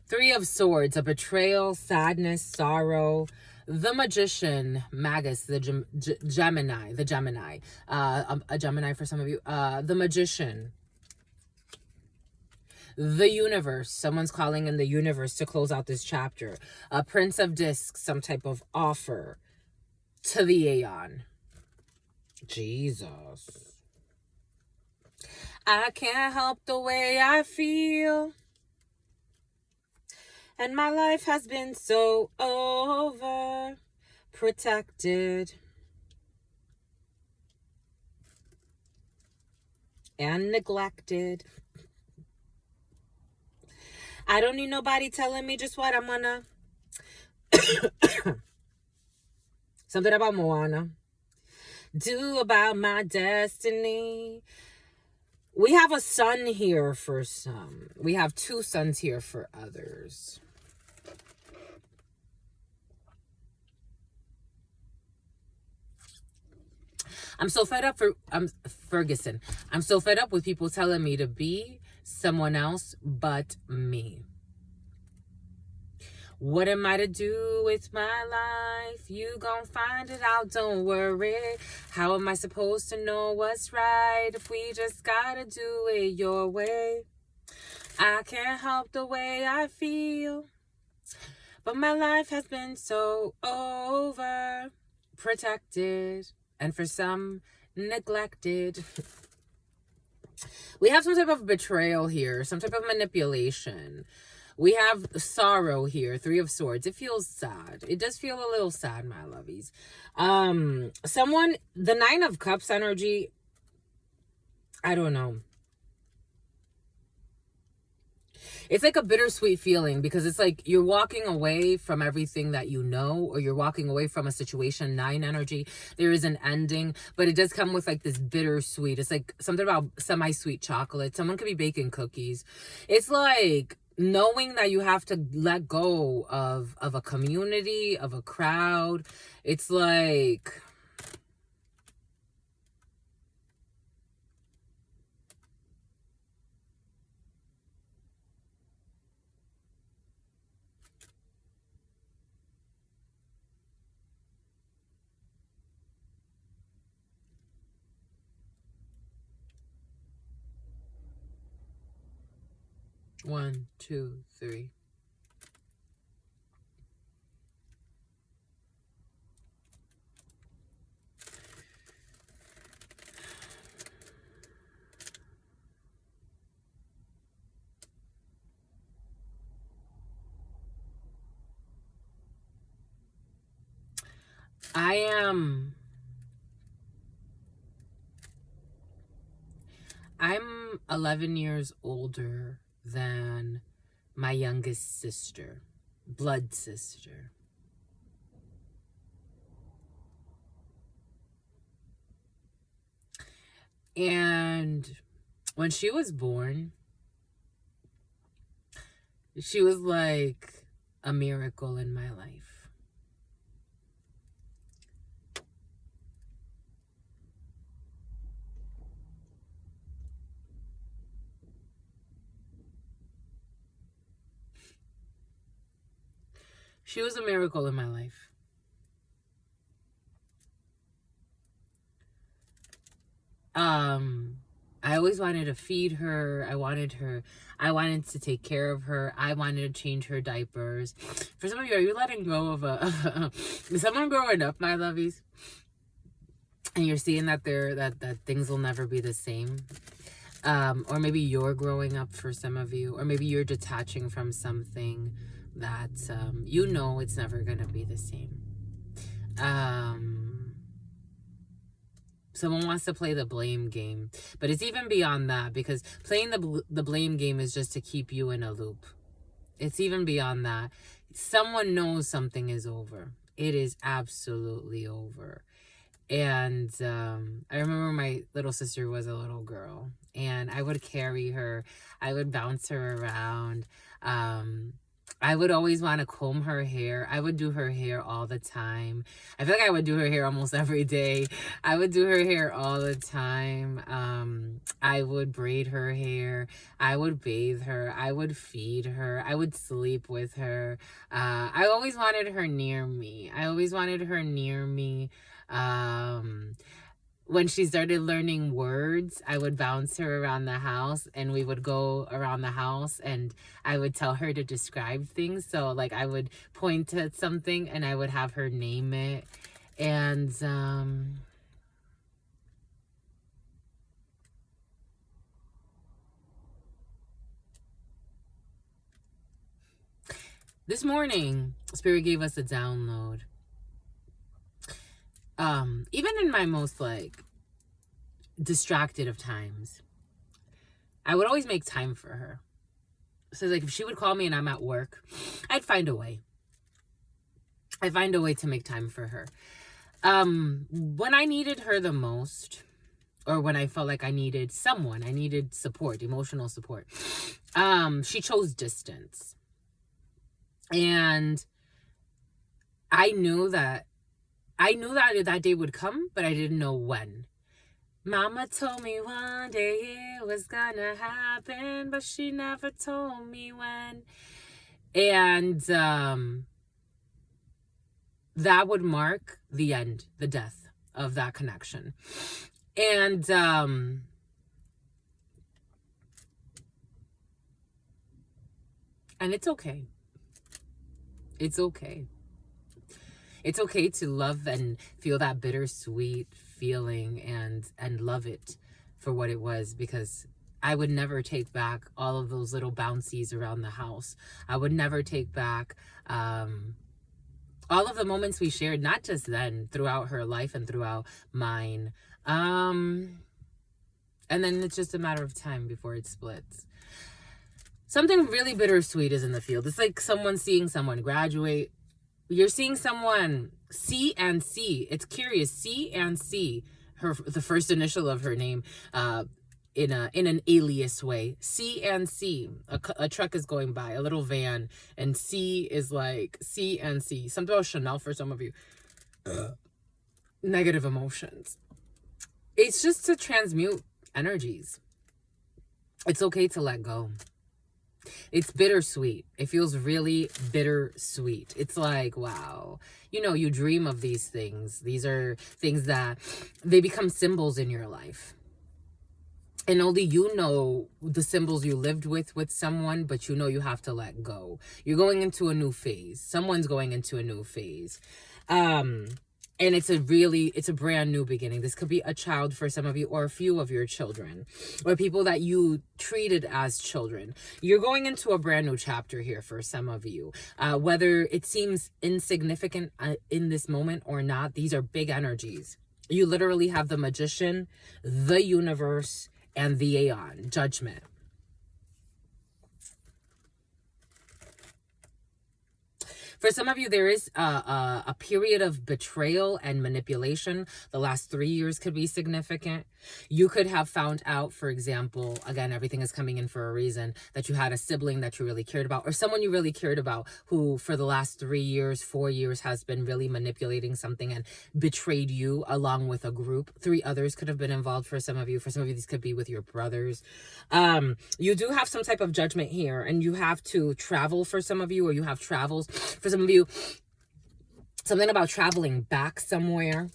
3 of Swords, a betrayal, sadness, sorrow. The Magician, Magus, the Gemini, a Gemini for some of you. The Magician. The Universe, someone's calling in the universe to close out this chapter. A Prince of Discs, some type of offer to the Aeon. Jesus. I can't help the way I feel, and my life has been so overprotected and neglected. I don't need nobody telling me just what I'm gonna something about Moana do about my destiny. We have a sun here for some. We have 2 suns here for others. I'm so fed up Ferguson. I'm so fed up with people telling me to be someone else but me. What am I to do with my life? You gon' find it out, don't worry. How am I supposed to know what's right if we just gotta do it your way? I can't help the way I feel, but my life has been so overprotected and for some, neglected. We have some type of betrayal here, some type of manipulation. We have sorrow here, 3 of Swords. It feels sad. It does feel a little sad, my lovies. The 9 of Cups energy, I don't know. It's like a bittersweet feeling because it's like you're walking away from everything that you know, or you're walking away from a situation. 9 energy. There is an ending, but it does come with like this bittersweet. It's like something about semi-sweet chocolate. Someone could be baking cookies. It's like knowing that you have to let go of a community, of a crowd. It's like, one, two, three. I'm 11 years older than my youngest sister, blood sister. And when she was born, she was like a miracle in my life. She was a miracle in my life. I always wanted to feed her. I wanted to take care of her. I wanted to change her diapers. For some of you, are you letting go of someone growing up, my lovies? And you're seeing that that things will never be the same. Or maybe you're growing up for some of you, or maybe you're detaching from something that you know it's never gonna be the same. Someone wants to play the blame game, but it's even beyond that, because playing the blame game is just to keep you in a loop. It's even beyond that. Someone knows something is over. It is absolutely over. And I remember my little sister was a little girl, and I would carry her. I would bounce her around. I would always want to comb her hair. I would do her hair all the time. I feel like I would do her hair almost every day. I would do her hair all the time. I would braid her hair. I would bathe her. I would feed her. I would sleep with her. I always wanted her near me. When she started learning words, I would bounce her around the house, and we would go around the house, and I would tell her to describe things. So like I would point at something and I would have her name it. And this morning, Spirit gave us a download. Even in my most like distracted of times, I would always make time for her. So like if she would call me and I'm at work, I'd find a way to make time for her. When I needed her the most, or when I felt like I needed support, emotional support, she chose distance. And I knew that that day would come, but I didn't know when. Mama told me one day it was gonna happen, but she never told me when. And that would mark the end, the death of that connection. And it's okay. It's okay. It's okay to love and feel that bittersweet feeling and love it for what it was, because I would never take back all of those little bouncies around the house. I would never take back all of the moments we shared, not just then, throughout her life and throughout mine. And then it's just a matter of time before it splits. Something really bittersweet is in the field. It's like someone seeing someone graduate. You're seeing someone C and C. It's curious. C and C. The first initial of her name, in an alias way. C and C. A truck is going by, a little van, and C is like C and C. Something about Chanel for some of you. Negative emotions. It's just to transmute energies. It's okay to let go. It's bittersweet. It feels really bittersweet. It's like, wow, you dream of these things. These are things that they become symbols in your life. And only you know the symbols you lived with someone, but you have to let go. You're going into a new phase. Someone's going into a new phase. And it's a brand new beginning. This could be a child for some of you, or a few of your children, or people that you treated as children. You're going into a brand new chapter here for some of you. Whether it seems insignificant in this moment or not, these are big energies. You literally have the Magician, the Universe, and the Aeon, Judgment. For some of you, there is a period of betrayal and manipulation. The last 3 years could be significant. You could have found out, for example, again, everything is coming in for a reason, that you had a sibling that you really cared about, or someone you really cared about who for the last 3 years, 4 years has been really manipulating something and betrayed you along with a group. 3 others could have been involved for some of you. For some of you, these could be with your brothers. You do have some type of judgment here, and you have to travel for some of you, or you have travels. For some of you, something about traveling back somewhere.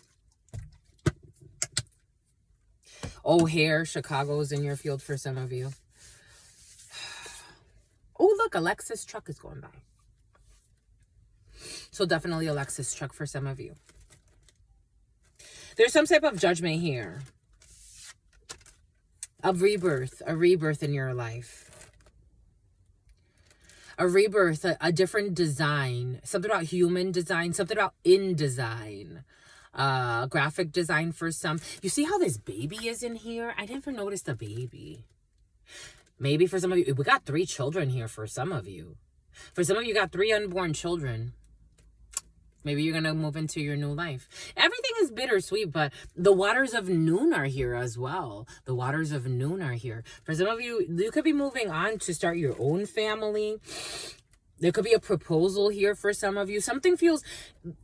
O'Hare, Chicago's in your field for some of you. Oh, look, Alexa's truck is going by. So definitely a Lexus truck for some of you. There's some type of judgment here. A rebirth in your life. A rebirth, a different design. Something about human design, something about InDesign. Graphic design for some. You see how this baby is in here? I never noticed the baby. Maybe for some of you, we got 3 children here for some of you. For some of you, got 3 unborn children. Maybe you're going to move into your new life. Everything is bittersweet, but the waters of noon are here as well. The waters of noon are here. For some of you, you could be moving on to start your own family. There could be a proposal here for some of you. Something feels,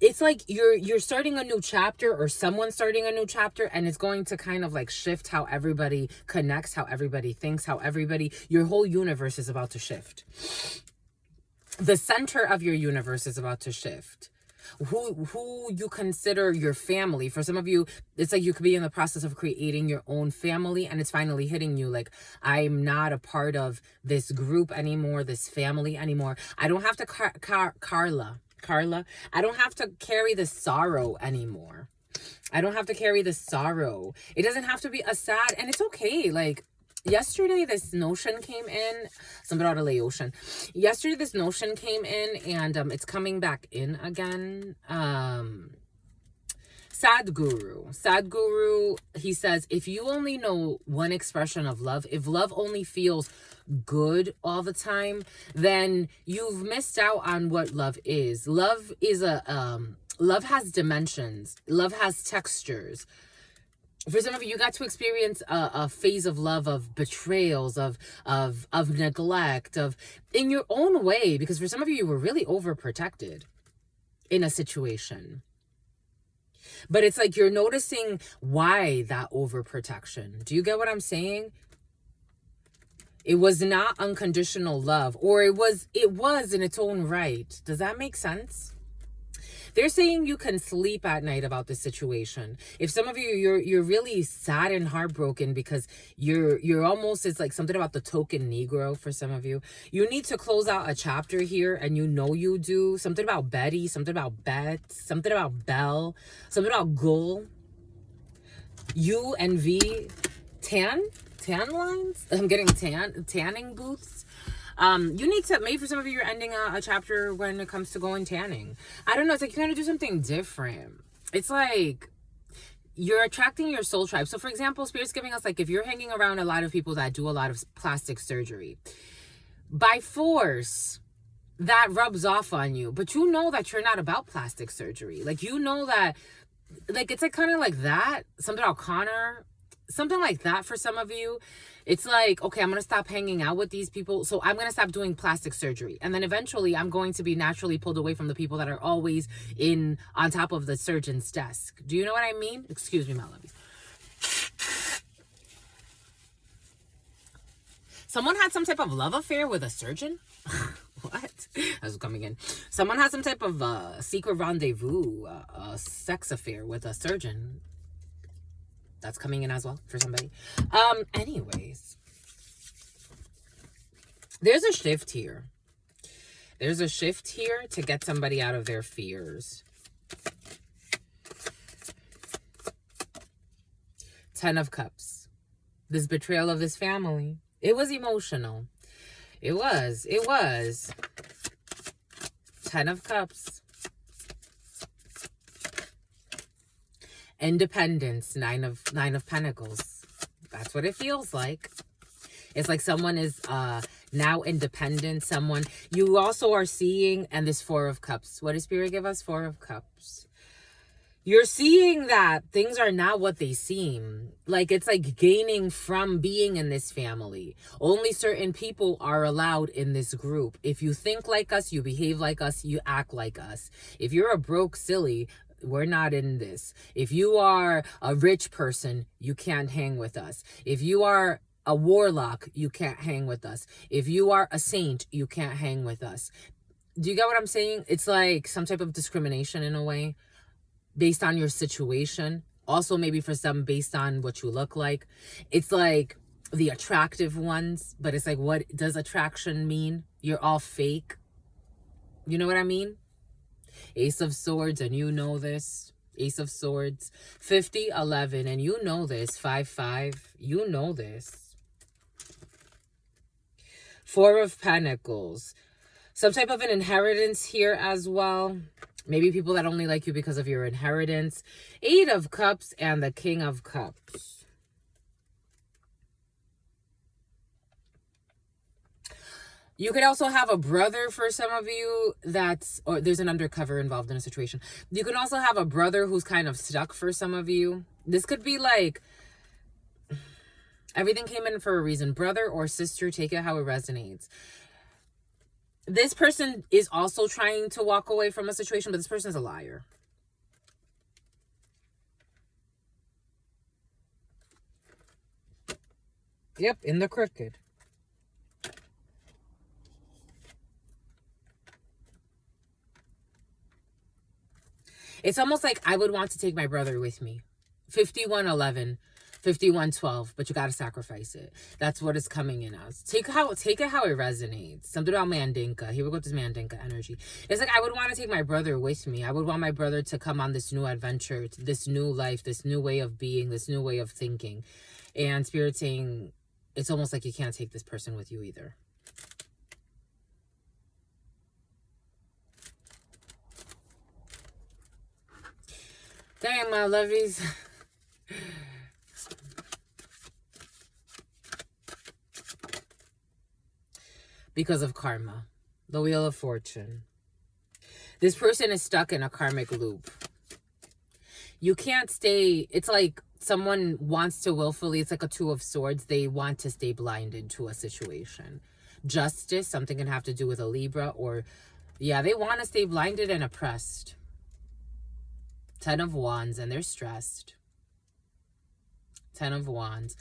it's like you're starting a new chapter, or someone's starting a new chapter, and it's going to kind of like shift how everybody connects, how everybody thinks, your whole universe is about to shift. The center of your universe is about to shift. Who you consider your family. For some of you, it's like you could be in the process of creating your own family, and it's finally hitting you like, I'm not a part of this group anymore, this family anymore. I don't have to Carla, I don't have to carry the sorrow anymore. I don't have to carry the sorrow. It doesn't have to be a sad, and it's okay. Like, yesterday, this notion came in. Something out of Laotian. Yesterday, this notion came in, and it's coming back in again. Sadhguru, he says, if you only know one expression of love, if love only feels good all the time, then you've missed out on what love is. Love is love has dimensions. Love has textures. For some of you, got to experience a phase of love, of betrayals, of neglect, in your own way, because for some of you were really overprotected in a situation. But it's like you're noticing why that overprotection. Do you get what I'm saying? It was not unconditional love, or it was in its own right. Does that make sense? They're saying you can sleep at night about this situation. If some of you, you're really sad and heartbroken because you're almost, it's like something about the token Negro for some of you. You need to close out a chapter here, and you know you do. Something about Betty, something about Bet, something about Belle, something about Gull. U and V, tan lines? I'm getting tanning booths. You need to, maybe for some of you, you're ending a chapter when it comes to going tanning. I don't know. It's like you're going to do something different. It's like you're attracting your soul tribe. So for example, Spirit's giving us, like, if you're hanging around a lot of people that do a lot of plastic surgery, by force, that rubs off on you. But you know that you're not about plastic surgery. Like, you know that, like, it's like kind of like that. Something about Connor. Something like that for some of you. It's like, okay, I'm going to stop hanging out with these people. So I'm going to stop doing plastic surgery. And then eventually I'm going to be naturally pulled away from the people that are always on top of the surgeon's desk. Do you know what I mean? Excuse me, my lovies. Someone had some type of love affair with a surgeon? What? That's coming in. Someone had some type of secret rendezvous, sex affair with a surgeon. That's coming in as well for somebody. Anyways, there's a shift here. There's a shift here to get somebody out of their fears. Ten of Cups. This betrayal of this family. It was emotional. It was. Ten of Cups. Independence. Nine of Pentacles. That's what it feels like. It's like someone is now independent. Someone you also are seeing, and this Four of Cups. What does Spirit give us? Four of Cups. You're seeing that things are not what they seem. Like it's like gaining from being in this family. Only certain people are allowed in this group. If you think like us, you behave like us, you act like us. If you're a broke silly, we're not in this. If you are a rich person, you can't hang with us. If you are a warlock, you can't hang with us. If you are a saint, you can't hang with us. Do you get what I'm saying? It's like some type of discrimination in a way, based on your situation. Also maybe for some based on what you look like. It's like the attractive ones, but it's like, what does attraction mean? You're all fake. You know what I mean? Ace of Swords, and you know this. Ace of Swords. 50-11, and you know this. 5-5, you know this. Four of Pentacles. Some type of an inheritance here as well. Maybe people that only like you because of your inheritance. Eight of Cups and the King of Cups. You could also have a brother for some of you that's, or there's an undercover involved in a situation. You can also have a brother who's kind of stuck for some of you. This could be like, everything came in for a reason. Brother or sister, take it how it resonates. This person is also trying to walk away from a situation, but this person is a liar. Yep, in the crooked. It's almost like I would want to take my brother with me. 51-11. 51-12, but you got to sacrifice it. That's what is coming in us. Take it how it resonates. Something about Mandinka. Here we go with this Mandinka energy. It's like I would want to take my brother with me. I would want my brother to come on this new adventure, this new life, this new way of being, this new way of thinking. And Spirit saying, it's almost like you can't take this person with you either. Dang, my lovies. Because of karma. The Wheel of Fortune. This person is stuck in a karmic loop. You can't stay. It's like someone wants to willfully, it's like a Two of Swords. They want to stay blinded to a situation. Justice, something can have to do with a Libra, or yeah, they want to stay blinded and oppressed. 10 of Wands, and they're stressed. 10 of Wands.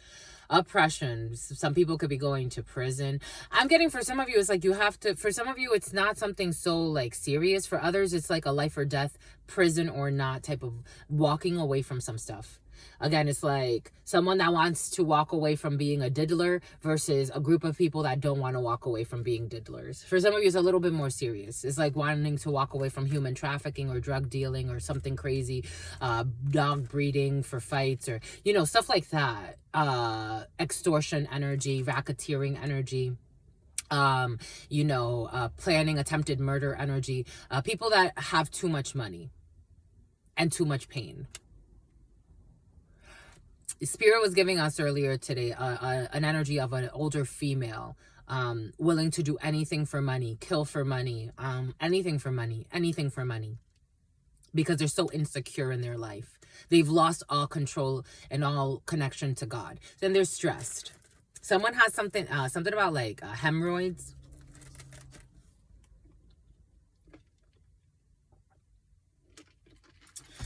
Oppression. Some people could be going to prison. I'm getting, for some of you, it's like you have to, for some of you, it's not something so like serious. For others, it's like a life or death, prison or not type of walking away from some stuff. Again, it's like someone that wants to walk away from being a diddler versus a group of people that don't want to walk away from being diddlers. For some of you, it's a little bit more serious. It's like wanting to walk away from human trafficking or drug dealing or something crazy, dog breeding for fights, or, you know, stuff like that. Extortion energy, racketeering energy. You know, planning attempted murder energy. People that have too much money and too much pain. Spirit was giving us earlier today an energy of an older female, willing to do anything for money, kill for money, anything for money, anything for money, because they're so insecure in their life. They've lost all control and all connection to God. Then they're stressed. Someone has something about like hemorrhoids.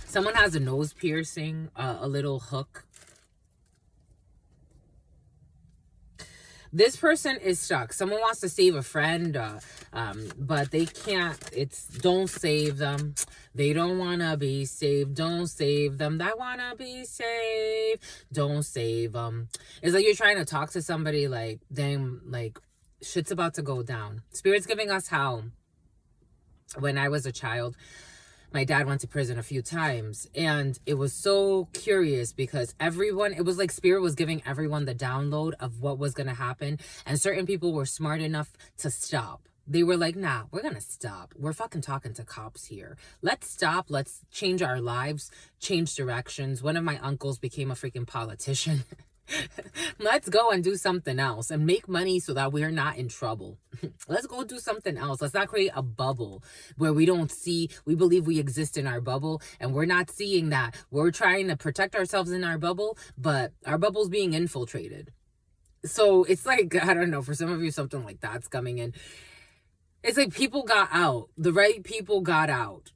Someone has a nose piercing, a little hook. This person is stuck. Someone wants to save a friend, but they can't. It's don't save them. They don't want to be saved. Don't save them. They want to be saved. Don't save them. It's like you're trying to talk to somebody like, damn, like shit's about to go down. Spirit's giving us how when I was a child, My dad went to prison a few times, and it was so curious because it was like Spirit was giving everyone the download of what was going to happen, and certain people were smart enough to stop. They were like, nah, we're going to stop. We're fucking talking to cops here. Let's stop. Let's change our lives, change directions. One of my uncles became a freaking politician. Let's go and do something else and make money so that we're not in trouble. Let's go do something else. Let's not create a bubble where we believe we exist in our bubble, and we're not seeing that. We're trying to protect ourselves in our bubble, but our bubble's being infiltrated. So it's like, I don't know, for some of you, something like that's coming in. It's like people got out. The right people got out.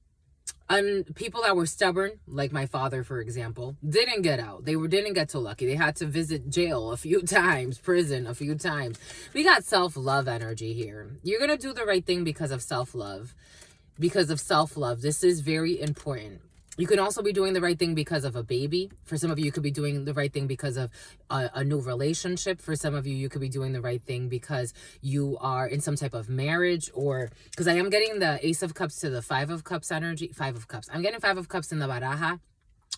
And people that were stubborn, like my father, for example, didn't get out. They didn't get so lucky. They had to visit jail a few times, prison a few times. We got self-love energy here. You're going to do the right thing because of self-love. Because of self-love. This is very important. You can also be doing the right thing because of a baby. For some of you, you could be doing the right thing because of a new relationship. For some of you, you could be doing the right thing because you are in some type of marriage, or because I am getting the Ace of Cups to the Five of Cups energy. Five of Cups. I'm getting Five of Cups in the Baraja,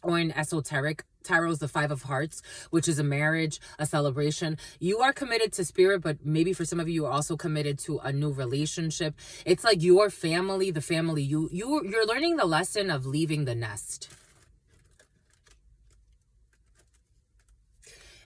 or in esoteric tarot's the Five of Hearts, which is a marriage, a celebration. You are committed to Spirit, but maybe for some of you are also committed to a new relationship. It's like your family, the family, you're learning the lesson of leaving the nest.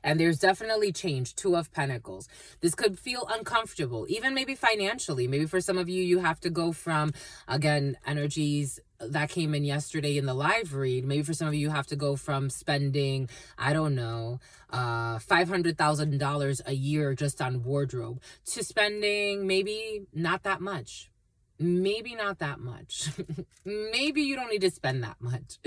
And there's definitely change. Two of Pentacles. This could feel uncomfortable, even maybe financially. Maybe for some of you, you have to go from, again, energies that came in yesterday in the live read. Maybe for some of you, you have to go from spending, I don't know, $500,000 a year just on wardrobe to spending maybe not that much. Maybe not that much. Maybe you don't need to spend that much.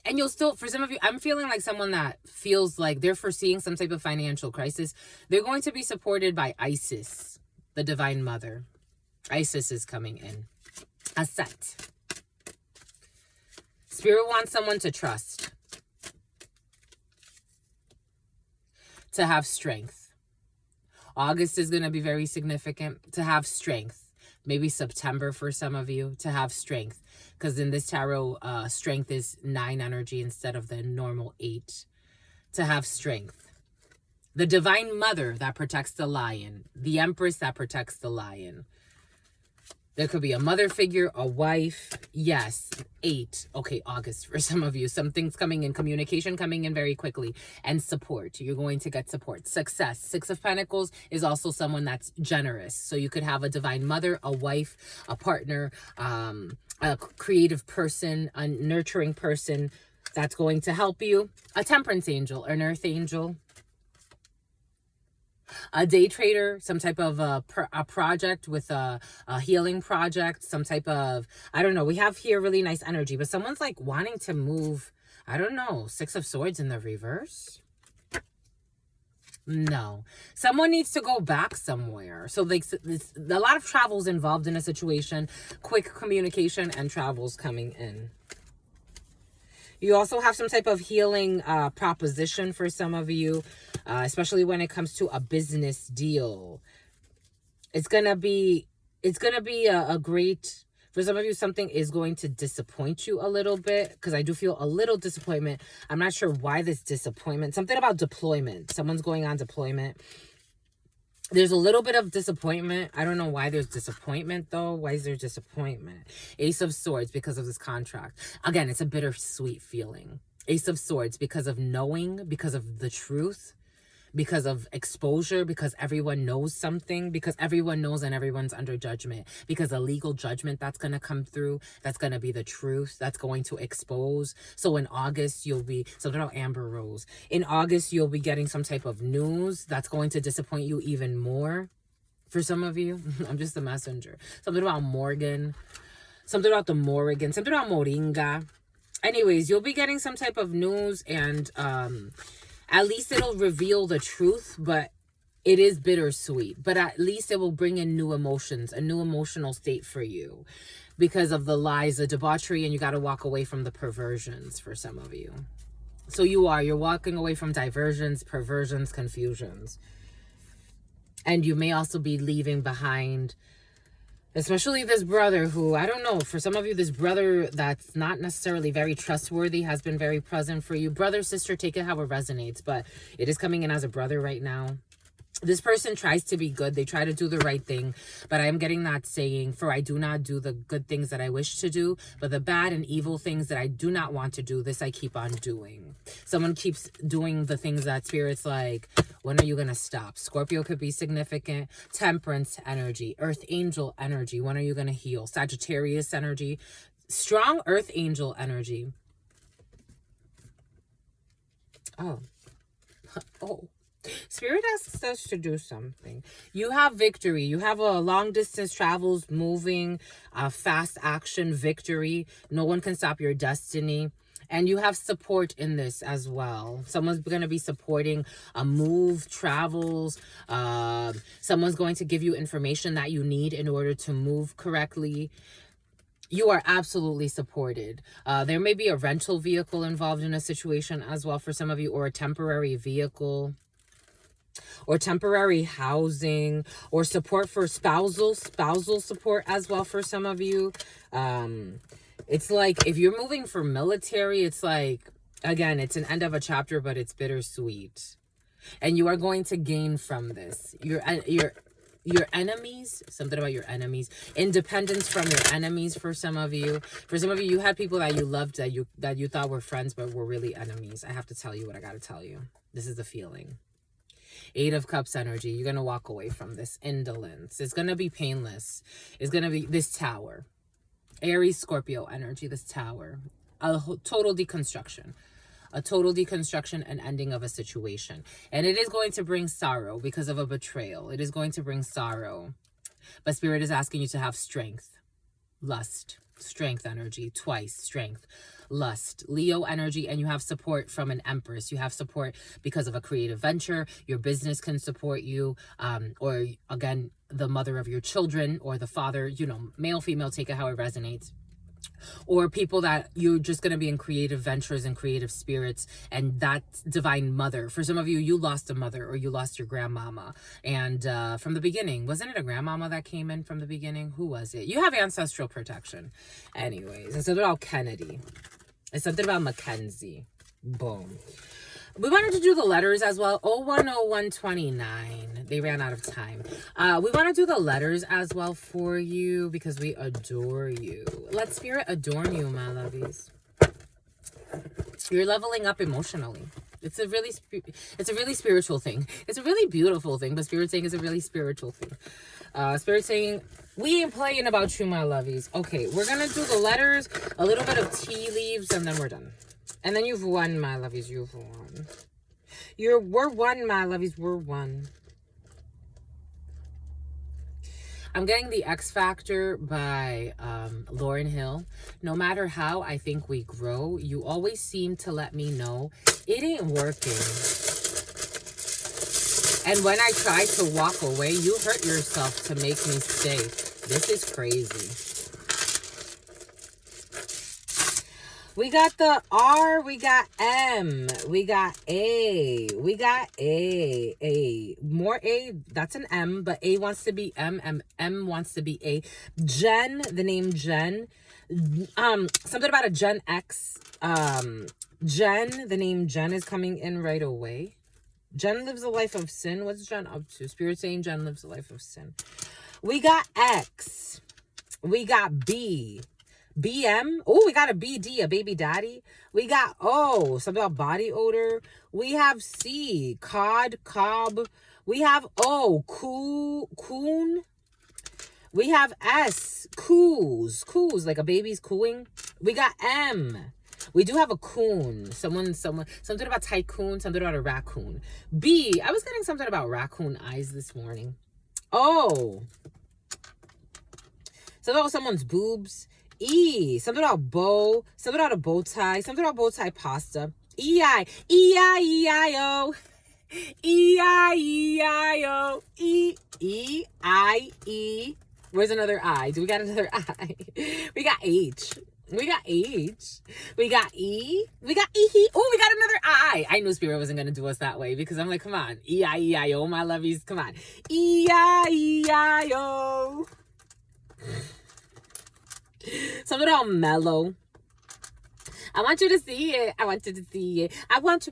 And you'll still, for some of you, I'm feeling like someone that feels like they're foreseeing some type of financial crisis. They're going to be supported by Isis, the Divine Mother. Isis is coming in. A set. Spirit wants someone to trust. To have strength. August is going to be very significant. To have strength. Maybe September for some of you, to have strength. Because in this tarot, strength is 9 energy instead of the normal 8. To have strength. The Divine Mother that protects the lion. The Empress that protects the lion. There could be a mother figure, a wife. Yes, 8. Okay, August for some of you. Something's coming in, communication coming in very quickly. And support. You're going to get support. Success. 6 of Pentacles is also someone that's generous. So you could have a Divine Mother, a wife, a partner, a creative person, a nurturing person that's going to help you. A Temperance Angel, an Earth Angel. A day trader, some type of a project with a healing project, some type of, I don't know. We have here really nice energy, but someone's like wanting to move, I don't know, 6 of Swords in the reverse. No, someone needs to go back somewhere. So like a lot of travels involved in a situation, quick communication and travels coming in. You also have some type of healing proposition for some of you, especially when it comes to a business deal. It's gonna be a great, for some of you, something is going to disappoint you a little bit, because I do feel a little disappointment. I'm not sure why this disappointment. Something about deployment. Someone's going on deployment. There's a little bit of disappointment. I don't know why there's disappointment, though. Why is there disappointment? Ace of Swords, because of this contract. Again, it's a bittersweet feeling. Ace of Swords, because of knowing, because of the truth, because of exposure, because everyone knows something, because everyone knows and everyone's under judgment, because a legal judgment that's going to come through, that's going to be the truth, that's going to expose. So in August, you'll be, something about Amber Rose. In August, you'll be getting some type of news that's going to disappoint you even more. For some of you, I'm just the messenger. Something about Morgan, something about the Morrigan, something about Moringa. Anyways, you'll be getting some type of news, and at least it'll reveal the truth, but it is bittersweet. But at least it will bring in new emotions, a new emotional state for you because of the lies, the debauchery, and you got to walk away from the perversions for some of you. So you're walking away from diversions, perversions, confusions. And you may also be leaving behind Especially this brother who, I don't know, for some of you, this brother that's not necessarily very trustworthy has been very present for you. Brother, sister, take it how it resonates, but it is coming in as a brother right now. This person tries to be good. They try to do the right thing. But I am getting that saying, for I do not do the good things that I wish to do, but the bad and evil things that I do not want to do, this I keep on doing. Someone keeps doing the things that Spirit's like, when are you going to stop? Scorpio could be significant. Temperance energy. Earth angel energy. When are you going to heal? Sagittarius energy. Strong earth angel energy. Oh. Oh. Spirit asks us to do something. You have victory. You have a long distance travels, moving, fast action victory. No one can stop your destiny. And you have support in this as well. Someone's going to be supporting a move, travels. Someone's going to give you information that you need in order to move correctly. You are absolutely supported. There may be a rental vehicle involved in a situation as well for some of you, or a temporary vehicle, or temporary housing, or support for spousal support as well for some of you. It's like if you're moving for military, it's like, again, it's an end of a chapter, but it's bittersweet. And you are going to gain from this. Your enemies, something about your enemies, independence from your enemies for some of you. For some of you, you had people that you loved that you thought were friends, but were really enemies. I have to tell you what I got to tell you. This is the feeling. 8 of Cups energy. You're going to walk away from this indolence. It's going to be painless. It's going to be this Tower. Aries, Scorpio energy, this Tower. A total deconstruction. A total deconstruction and ending of a situation. And it is going to bring sorrow because of a betrayal. It is going to bring sorrow. But Spirit is asking you to have strength. Lust. Strength energy. Twice. Strength. Lust, Leo energy, and you have support from an Empress. You have support because of a creative venture. Your business can support you, or again, the mother of your children, or the father, you know, male, female, take it how it resonates. Or people that you're just going to be in creative ventures and creative spirits, and that's divine mother. For some of you, you lost a mother, or you lost your grandmama. And from the beginning, wasn't it a grandmama that came in from the beginning? Who was it? You have ancestral protection. Anyways, and so they're all Kennedy. It's something about Mackenzie. Boom. We wanted to do the letters as well. 010129. They ran out of time. We want to do the letters as well for you because we adore you. Let Spirit adorn you, my lovies. You're leveling up emotionally. It's a really spiritual thing. It's a really beautiful thing, but Spirit saying it's a really spiritual thing. Spirit saying, we ain't playing about you, my lovies. Okay, we're going to do the letters, a little bit of tea leaves, and then we're done. And then you've won, my lovies. You've won. We're one, my lovies. We're one. I'm getting The X Factor by Lauryn Hill. No matter how I think we grow, you always seem to let me know it ain't working. And when I try to walk away, you hurt yourself to make me stay. This is crazy. We got the R, we got M, we got A, we got A. More A, that's an M, but A wants to be M, M wants to be A. Jen, the name Jen. Something about a Gen X. Jen, the name Jen is coming in right away. Jen lives a life of sin. What's Jen up to? Spirit saying Jen lives a life of sin. We got X. We got B. BM. Oh, we got a BD, a baby daddy. We got O, something about body odor. We have C, cod, cob. We have O, coon. We have S, coos, like a baby's cooing. We got M. We do have a coon. Something about tycoon, something about a raccoon. B, I was getting something about raccoon eyes this morning. O, something about someone's boobs. E, something about bow, something about a bow tie, something about bow tie pasta. E-I, E-I-E-I-O. E-I-E-I-O. E-E-I-E. Where's another I? Do we got another I? We got H. We got H. We got E. We got E. Oh, we got another I. I knew Spirit wasn't going to do us that way because I'm like, come on. E-I-E-I-O, my lovies. Come on. E-I-E-I-O. Something about mellow. I want you to see it. I want you to see it. I want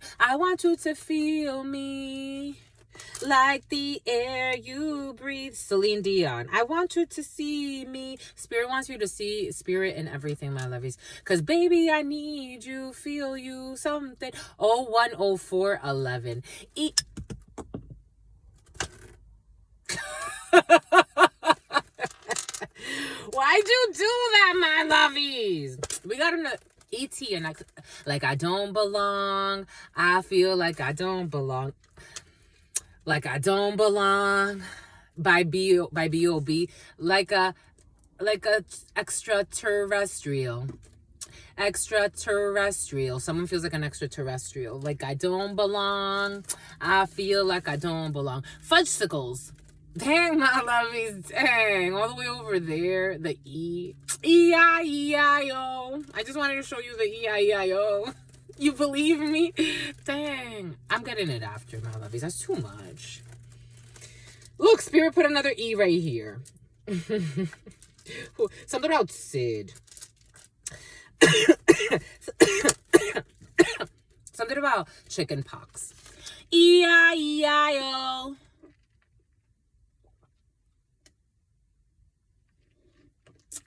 you to feel me like the air you breathe. Celine Dion. I want you to see me. Spirit wants you to see spirit in everything, my lovies. Because, baby, I need you, feel you, something. 010411. Why'd you do that, my lovies? We got an ET and like I don't belong. I feel like I don't belong. Like I don't belong. By B.O.B. Like a extraterrestrial. Extraterrestrial. Someone feels like an extraterrestrial. Like I don't belong. I feel like I don't belong. Fudgesicles. Dang, my lovies. Dang. All the way over there. The E. E-I-E-I-O. I just wanted to show you the E-I-E-I-O. You believe me? Dang. I'm getting it after, my lovies. That's too much. Look, Spirit put another E right here. Something about Sid. Something about chicken pox. E-I-E-I-O.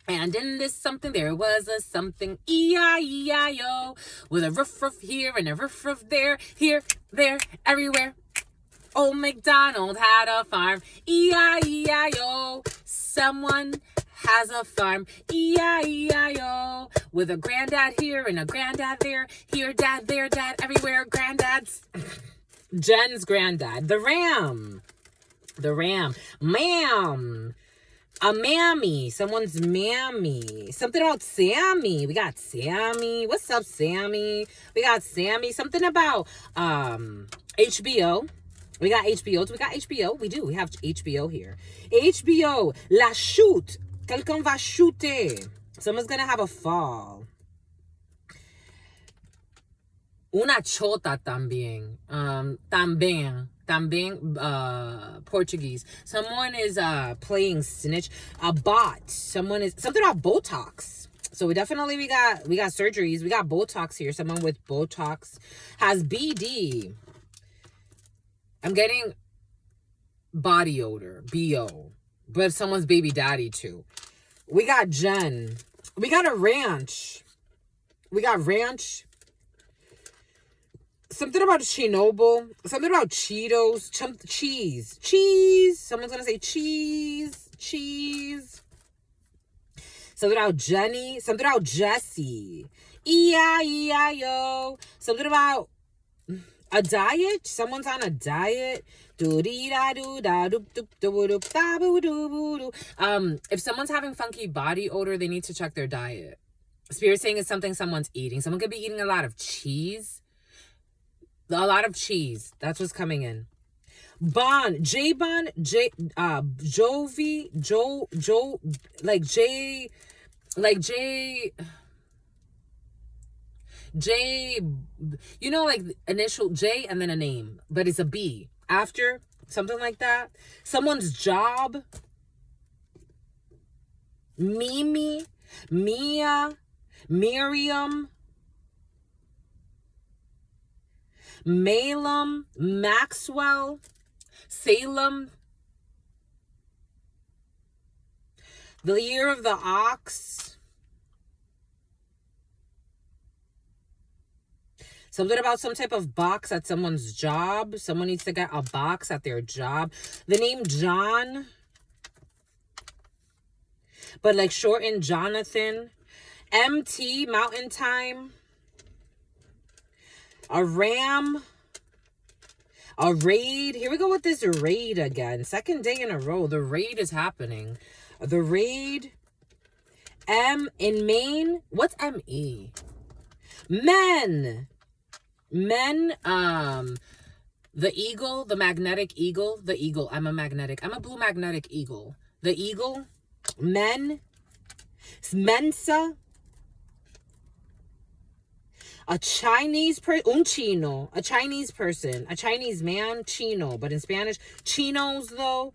And in this something, there was a something, E-I-E-I-O, with a roof here and a roof there, here, there, everywhere. Old MacDonald had a farm, E-I-E-I-O. Someone has a farm, E-I-E-I-O, with a granddad here and a granddad there, here, dad, there, dad, everywhere, granddads. Jen's granddad, the ram, ma'am. A mammy. Someone's mammy. Something about Sammy. We got Sammy. What's up, Sammy? We got Sammy. Something about HBO. We got HBO. Do we got HBO? We do. We have HBO here. HBO. La chute. Quelqu'un va chuter. Someone's going to have a fall. Una chota también. Também, Portuguese. Someone is playing snitch. A bot. Someone is something about Botox. So we got surgeries. We got Botox here. Someone with Botox has BD. I'm getting body odor, BO. But someone's baby daddy too. We got Jen. We got a ranch. We got ranch. Something about Chernobyl. Something about Cheetos. Cheese. Cheese. Someone's going to say cheese. Cheese. Something about Jenny. Something about Jesse. E-I-E-I-O. Something about a diet. Someone's on a diet. If someone's having funky body odor, they need to check their diet. Spirit saying it's something someone's eating. Someone could be eating a lot of cheese. A lot of cheese. That's what's coming in. Bon. J-Bon. Jovi. J, you know, like initial J and then a name, but it's a B after, something like that. Someone's job. Mimi. Mia. Miriam. Malum, Maxwell, Salem, the year of the ox, something about some type of box at someone's job. Someone needs to get a box at their job. The name John, but like shortened Jonathan. MT, Mountain Time. A ram. A raid. Here we go with this raid again. Second day in a row. The raid is happening. The raid. M in Maine. What's M-E? Men. Men. The eagle. The magnetic eagle. The eagle. I'm a blue magnetic eagle. The eagle. Men. Mensa. A Chinese person, chino, a Chinese person, a Chinese man, chino, but in Spanish, chinos though.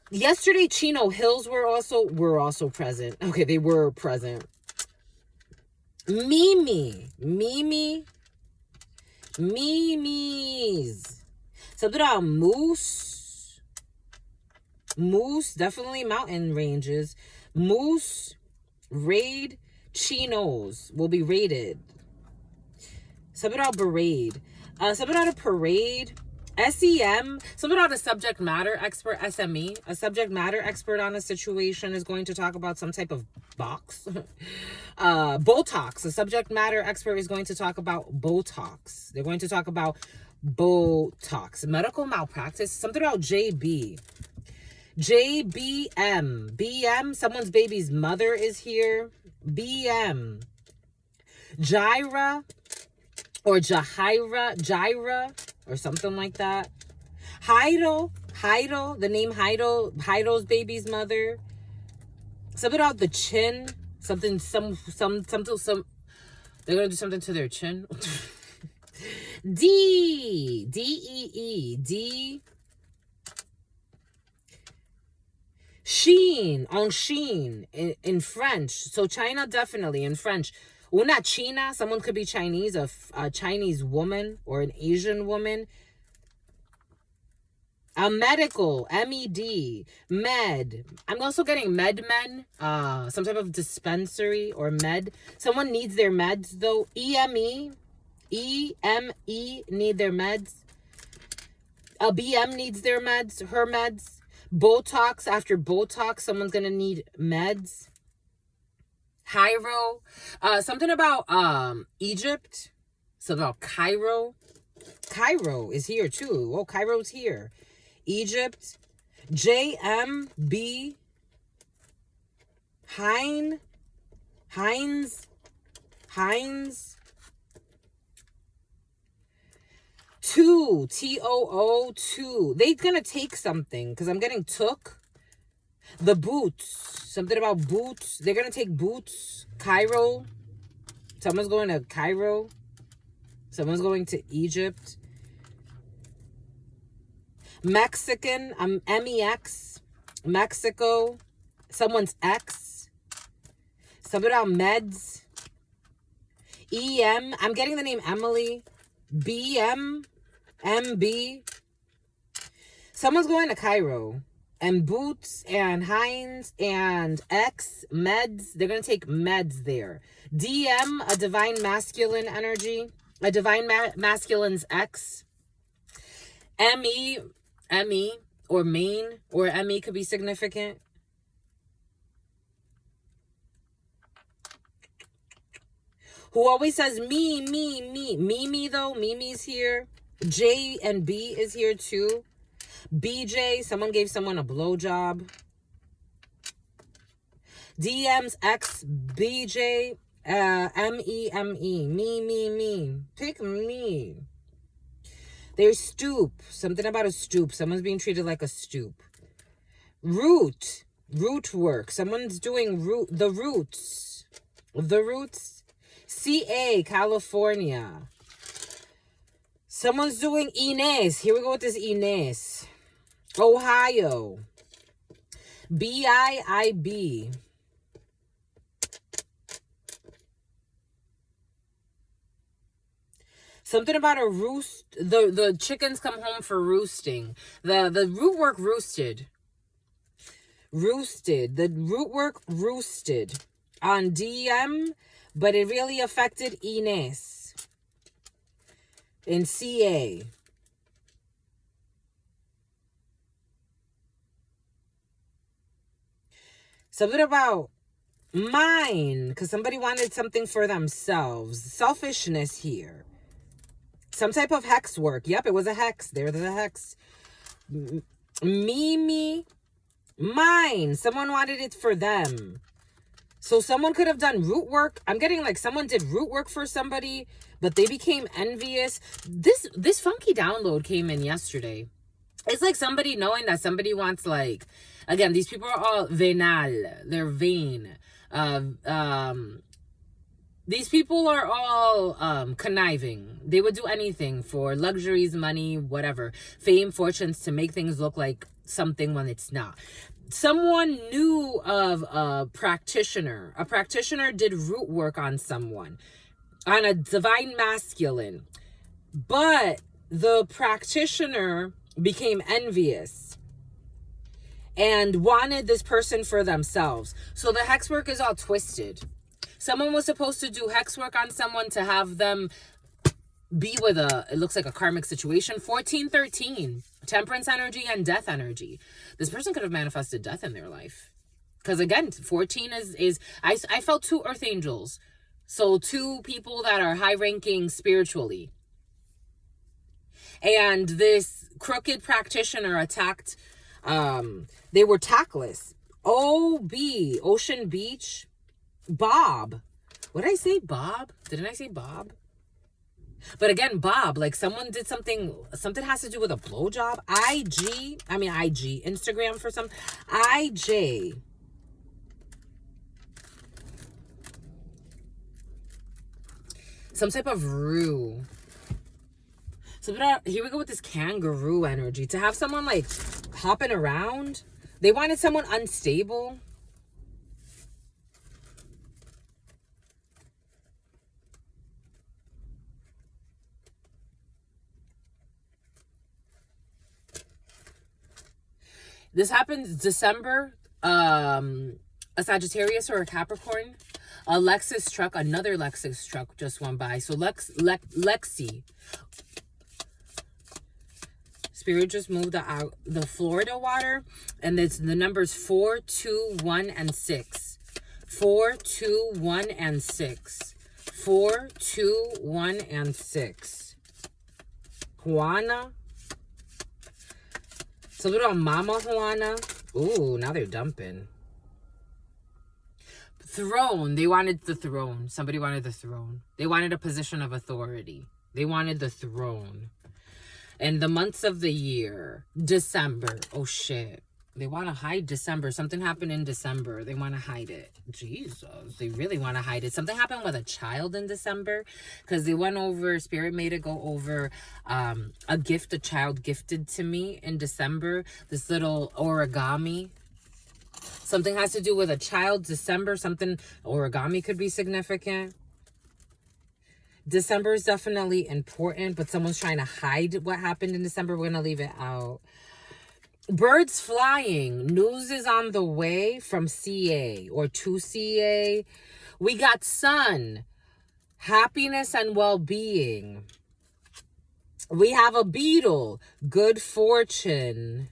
Yesterday, Chino Hills were also present. Okay, they were present. Mimi's. Something about moose. Moose, definitely mountain ranges. Moose, raid, chinos will be raided. Something about parade. Something about a parade. SEM, something about a subject matter expert, SME. A subject matter expert on a situation is going to talk about some type of box. Botox. A subject matter expert is going to talk about Botox. They're going to talk about Botox. Medical malpractice. Something about JB. JBM. BM, someone's baby's mother is here. BM. Gyra or Jahira, or something like that. Heido, the name Heido's baby's mother. Something about the chin. Something, they're gonna do something to their chin. D. Sheen, on Sheen, in French. So China, definitely, in French. Well, not China. Someone could be Chinese, a Chinese woman or an Asian woman. A medical, MED, med. I'm also getting medmen, some type of dispensary or med. Someone needs their meds, though. EME, need their meds. A BM needs their meds, her meds. Botox, after Botox, someone's gonna need meds. Cairo, something about Egypt, something about Cairo. Cairo is here too. Oh, Cairo's here. Egypt. JMB. Heinz. 2, TOO2. They're gonna take something because I'm getting took. The boots. Something about boots. They're gonna take boots. Cairo. Someone's going to Cairo. Someone's going to Egypt. Mexican. MEX. Mexico. Someone's X. Something about meds. EM. I'm getting the name Emily. BM. MB. Someone's going to Cairo. And boots and Heinz and X meds. They're going to take meds there. DM, a divine masculine energy. A divine masculine's X. ME, or main, or ME could be significant. Who always says me. Mimi, though. Mimi's here. J and B is here too. BJ, someone gave someone a blowjob. DM's X, BJ, MEME. Me. Pick me. There's stoop. Something about a stoop. Someone's being treated like a stoop. Root work. Someone's doing the roots. CA, California. Someone's doing Inez. Here we go with this Inez. Ohio. BIIB. Something about a roost. The chickens come home for roosting. The root work roosted. The root work roosted on DM, but it really affected Inez in CA. Something about mine, because somebody wanted something for themselves. Selfishness here. Some type of hex work. Yep, it was a hex. There's a hex. Mimi. Mine. Someone wanted it for them. So someone could have done root work. I'm getting like someone did root work for somebody, but they became envious. This funky download came in yesterday. It's like somebody knowing that somebody wants, like, again, these people are all venal. They're vain. These people are all conniving. They would do anything for luxuries, money, whatever, fame, fortunes, to make things look like something when it's not. Someone knew of a practitioner. A practitioner did root work on someone, on a divine masculine. But the practitioner became envious and wanted this person for themselves. So the hex work is all twisted. Someone was supposed to do hex work on someone to have them be with it looks like a karmic situation. 1413, temperance energy and death energy. This person could have manifested death in their life. Because again, 14 is I felt 2 earth angels. So 2 people that are high ranking spiritually. And this crooked practitioner attacked, they were tactless. OB, Ocean Beach, Bob. What did I say, Bob? Didn't I say Bob? But again, Bob, like someone did something has to do with a blowjob. IG, Instagram for some. IJ. Some type of rue. So here we go with this kangaroo energy. To have someone like hopping around. They wanted someone unstable. This happens December. A Sagittarius or a Capricorn. A Lexus truck, another Lexus truck just went by. So Lexi. Spirit just moved out the Florida water. And it's the numbers 4, 2, 1, and 6. 4, 2, 1, and 6. 4, 2, 1, and 6. Juana. So little Mama Juana. Ooh, now they're dumping. Throne. They wanted the throne. Somebody wanted the throne. They wanted a position of authority. They wanted the throne. And the months of the year. December. Oh, shit. They want to hide December. Something happened in December. They want to hide it. Jesus. They really want to hide it. Something happened with a child in December. Because they went over, Spirit made it go over a gift a child gifted to me in December. This little origami. Something has to do with a child. December. Something, origami could be significant. December is definitely important. But someone's trying to hide what happened in December. We're going to leave it out. Birds flying. News is on the way from CA or to CA. We got sun. Happiness and well-being. We have a beetle. Good fortune.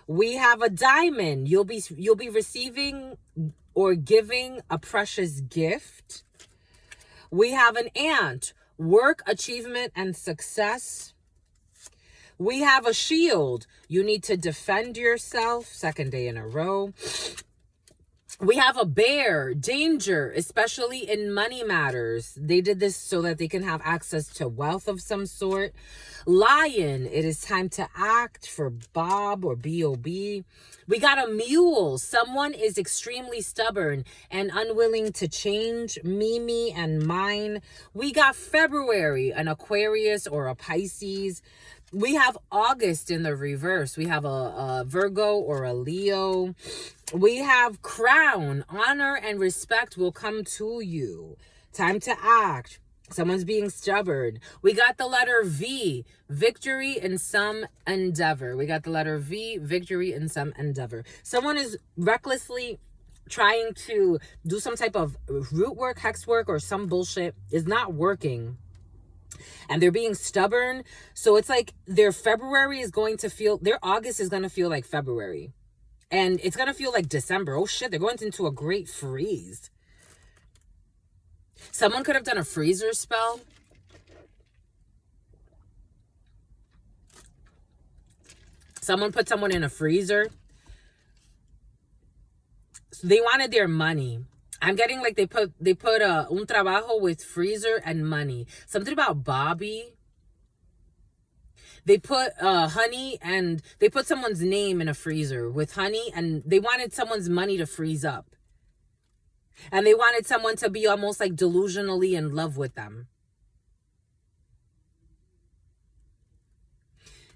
We have a diamond. You'll be receiving or giving a precious gift. We have an ant. Work, achievement, and success. We have a shield. You need to defend yourself. Second day in a row. We have a bear. Danger, especially in money matters. They did this so that they can have access to wealth of some sort. Lion, it is time to act for Bob or B.O.B. We got a mule. Someone is extremely stubborn and unwilling to change. Mimi and mine. We got February, an Aquarius or a Pisces. We have August in the reverse. We have a Virgo or a Leo. We have crown. Honor and respect will come to you. Time to act. Someone's being stubborn. We got the letter V. Victory in some endeavor. We got the letter V. Victory in some endeavor. Someone is recklessly trying to do some type of root work, hex work, or some bullshit. Is not working. And they're being stubborn. So it's like their February is going to feel, their August is going to feel like February. And it's going to feel like December. Oh shit, they're going into a great freeze. Someone could have done a freezer spell. Someone put someone in a freezer. So they wanted their money. I'm getting like they put un trabajo with freezer and money. Something about Bobby. They put honey and they put someone's name in a freezer with honey and they wanted someone's money to freeze up. And they wanted someone to be almost like delusionally in love with them.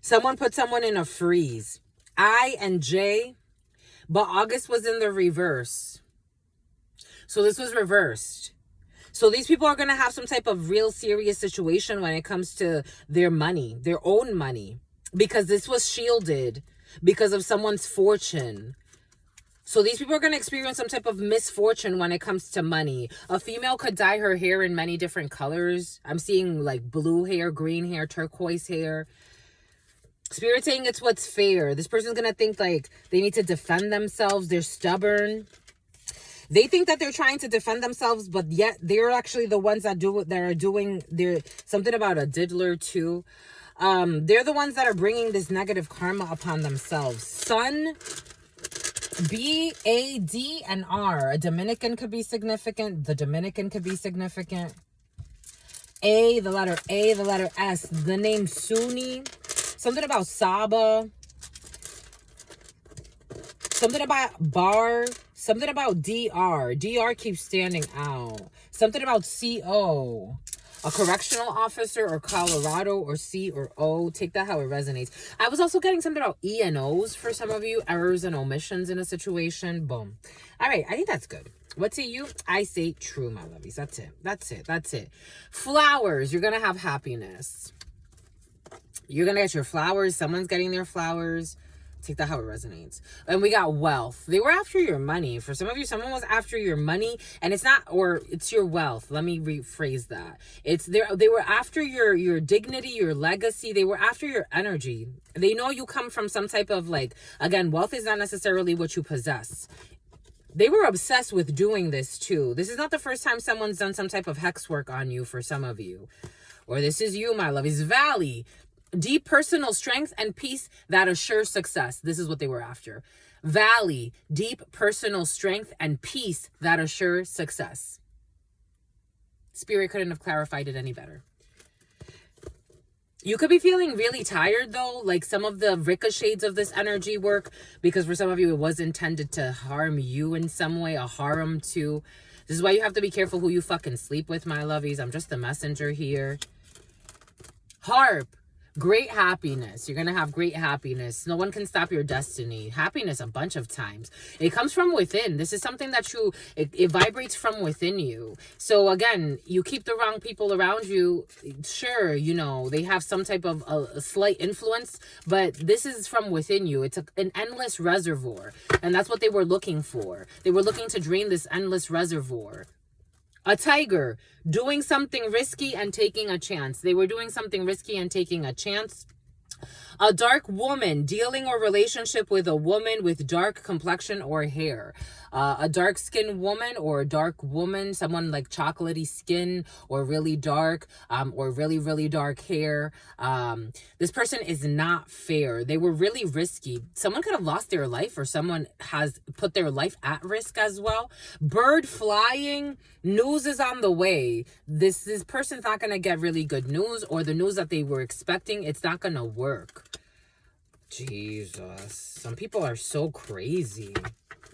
Someone put someone in a freeze. I and J, but August was in the reverse. So this was reversed. So these people are going to have some type of real serious situation when it comes to their money, their own money, because this was shielded because of someone's fortune. So these people are going to experience some type of misfortune when it comes to money. A female could dye her hair in many different colors. I'm seeing like blue hair, green hair, turquoise hair. Spirit saying it's what's fair. This person's going to think like they need to defend themselves. They're stubborn. They think that they're trying to defend themselves, but yet they're actually the ones that do it. That are doing. They're something about a diddler too. They're the ones that are bringing this negative karma upon themselves. Sun, B, A, D, and R. A Dominican could be significant. The Dominican could be significant. A, the letter S. The name Sunni. Something about Saba. Something about Bar. Something about DR. DR keeps standing out. Something about CO. A correctional officer or Colorado or C or O. Take that how it resonates. I was also getting something about E and O's for some of you. Errors and omissions in a situation. Boom. All right. I think that's good. What say you? I say true, my lovies. That's it. That's it. That's it. Flowers. You're going to have happiness. You're going to get your flowers. Someone's getting their flowers. Take that how it resonates. And we got wealth. They were after your money. For some of you, someone was after your money, and it's not, or it's your wealth. Let me rephrase that. It's they were after your dignity, your legacy. They were after your energy. They know you come from some type of like, again, wealth is not necessarily what you possess. They were obsessed with doing this too. This is not the first time someone's done some type of hex work on you for some of you. Or this is you, my love. It's Valley. Deep personal strength and peace that assures success. This is what they were after. Valley, deep personal strength and peace that assures success. Spirit couldn't have clarified it any better. You could be feeling really tired though, like some of the ricochets of this energy work, because for some of you it was intended to harm you in some way, a harm too. This is why you have to be careful who you fucking sleep with, my lovies. I'm just the messenger here. Harp. Great happiness. You're going to have great happiness. No one can stop your destiny. Happiness a bunch of times. It comes from within. This is something that it vibrates from within you. So again, you keep the wrong people around you. Sure, you know, they have some type of a slight influence, but this is from within you. It's an endless reservoir. And that's what they were looking for. They were looking to drain this endless reservoir. A tiger, doing something risky and taking a chance. They were doing something risky and taking a chance. A dark woman, dealing or relationship with a woman with dark complexion or hair. A dark-skinned woman or a dark woman, someone like chocolatey skin or really dark or really, really dark hair. This person is not fair. They were really risky. Someone could have lost their life or someone has put their life at risk as well. Bird flying, news is on the way. This person's not going to get really good news, or the news that they were expecting, it's not going to work. Jesus. Some people are so crazy.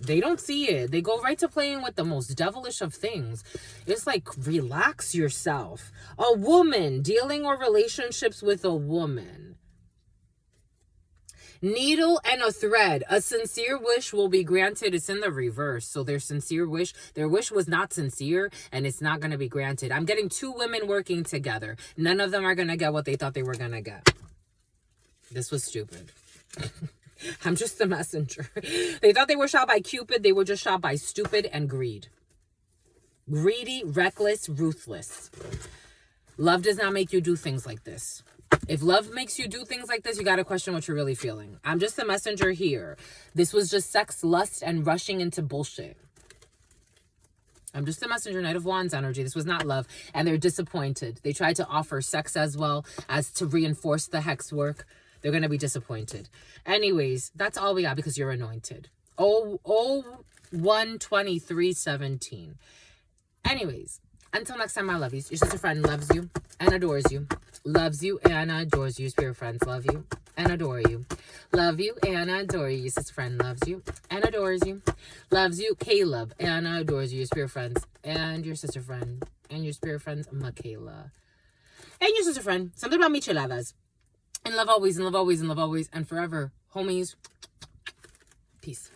They don't see it. They go right to playing with the most devilish of things. It's like, relax yourself. A woman, dealing or relationships with a woman. Needle and a thread. A sincere wish will be granted. It's in the reverse. So their wish was not sincere, and it's not going to be granted. I'm getting two women working together. None of them are going to get what they thought they were going to get. This was stupid. I'm just the messenger. They thought they were shot by Cupid. They were just shot by stupid and greed. Greedy, reckless, ruthless. Love does not make you do things like this. If love makes you do things like this, you got to question what you're really feeling. I'm just the messenger here. This was just sex, lust, and rushing into bullshit. I'm just the messenger, Knight of Wands energy. This was not love. And they're disappointed. They tried to offer sex as well as to reinforce the hex work. They're going to be disappointed. Anyways, that's all we got because you're anointed. 12317. Anyways, until next time, my lovies. Your sister friend loves you and adores you. Loves you and adores you. Spirit friends love you and adore you. Love you and adore you. Your sister friend loves you and adores you. Loves you, Caleb, and adores you. Your spirit friends and your sister friend and your spirit friends, Michaela. And your sister friend, something about micheladas. And love always, and love always, and love always, and forever. Homies, peace.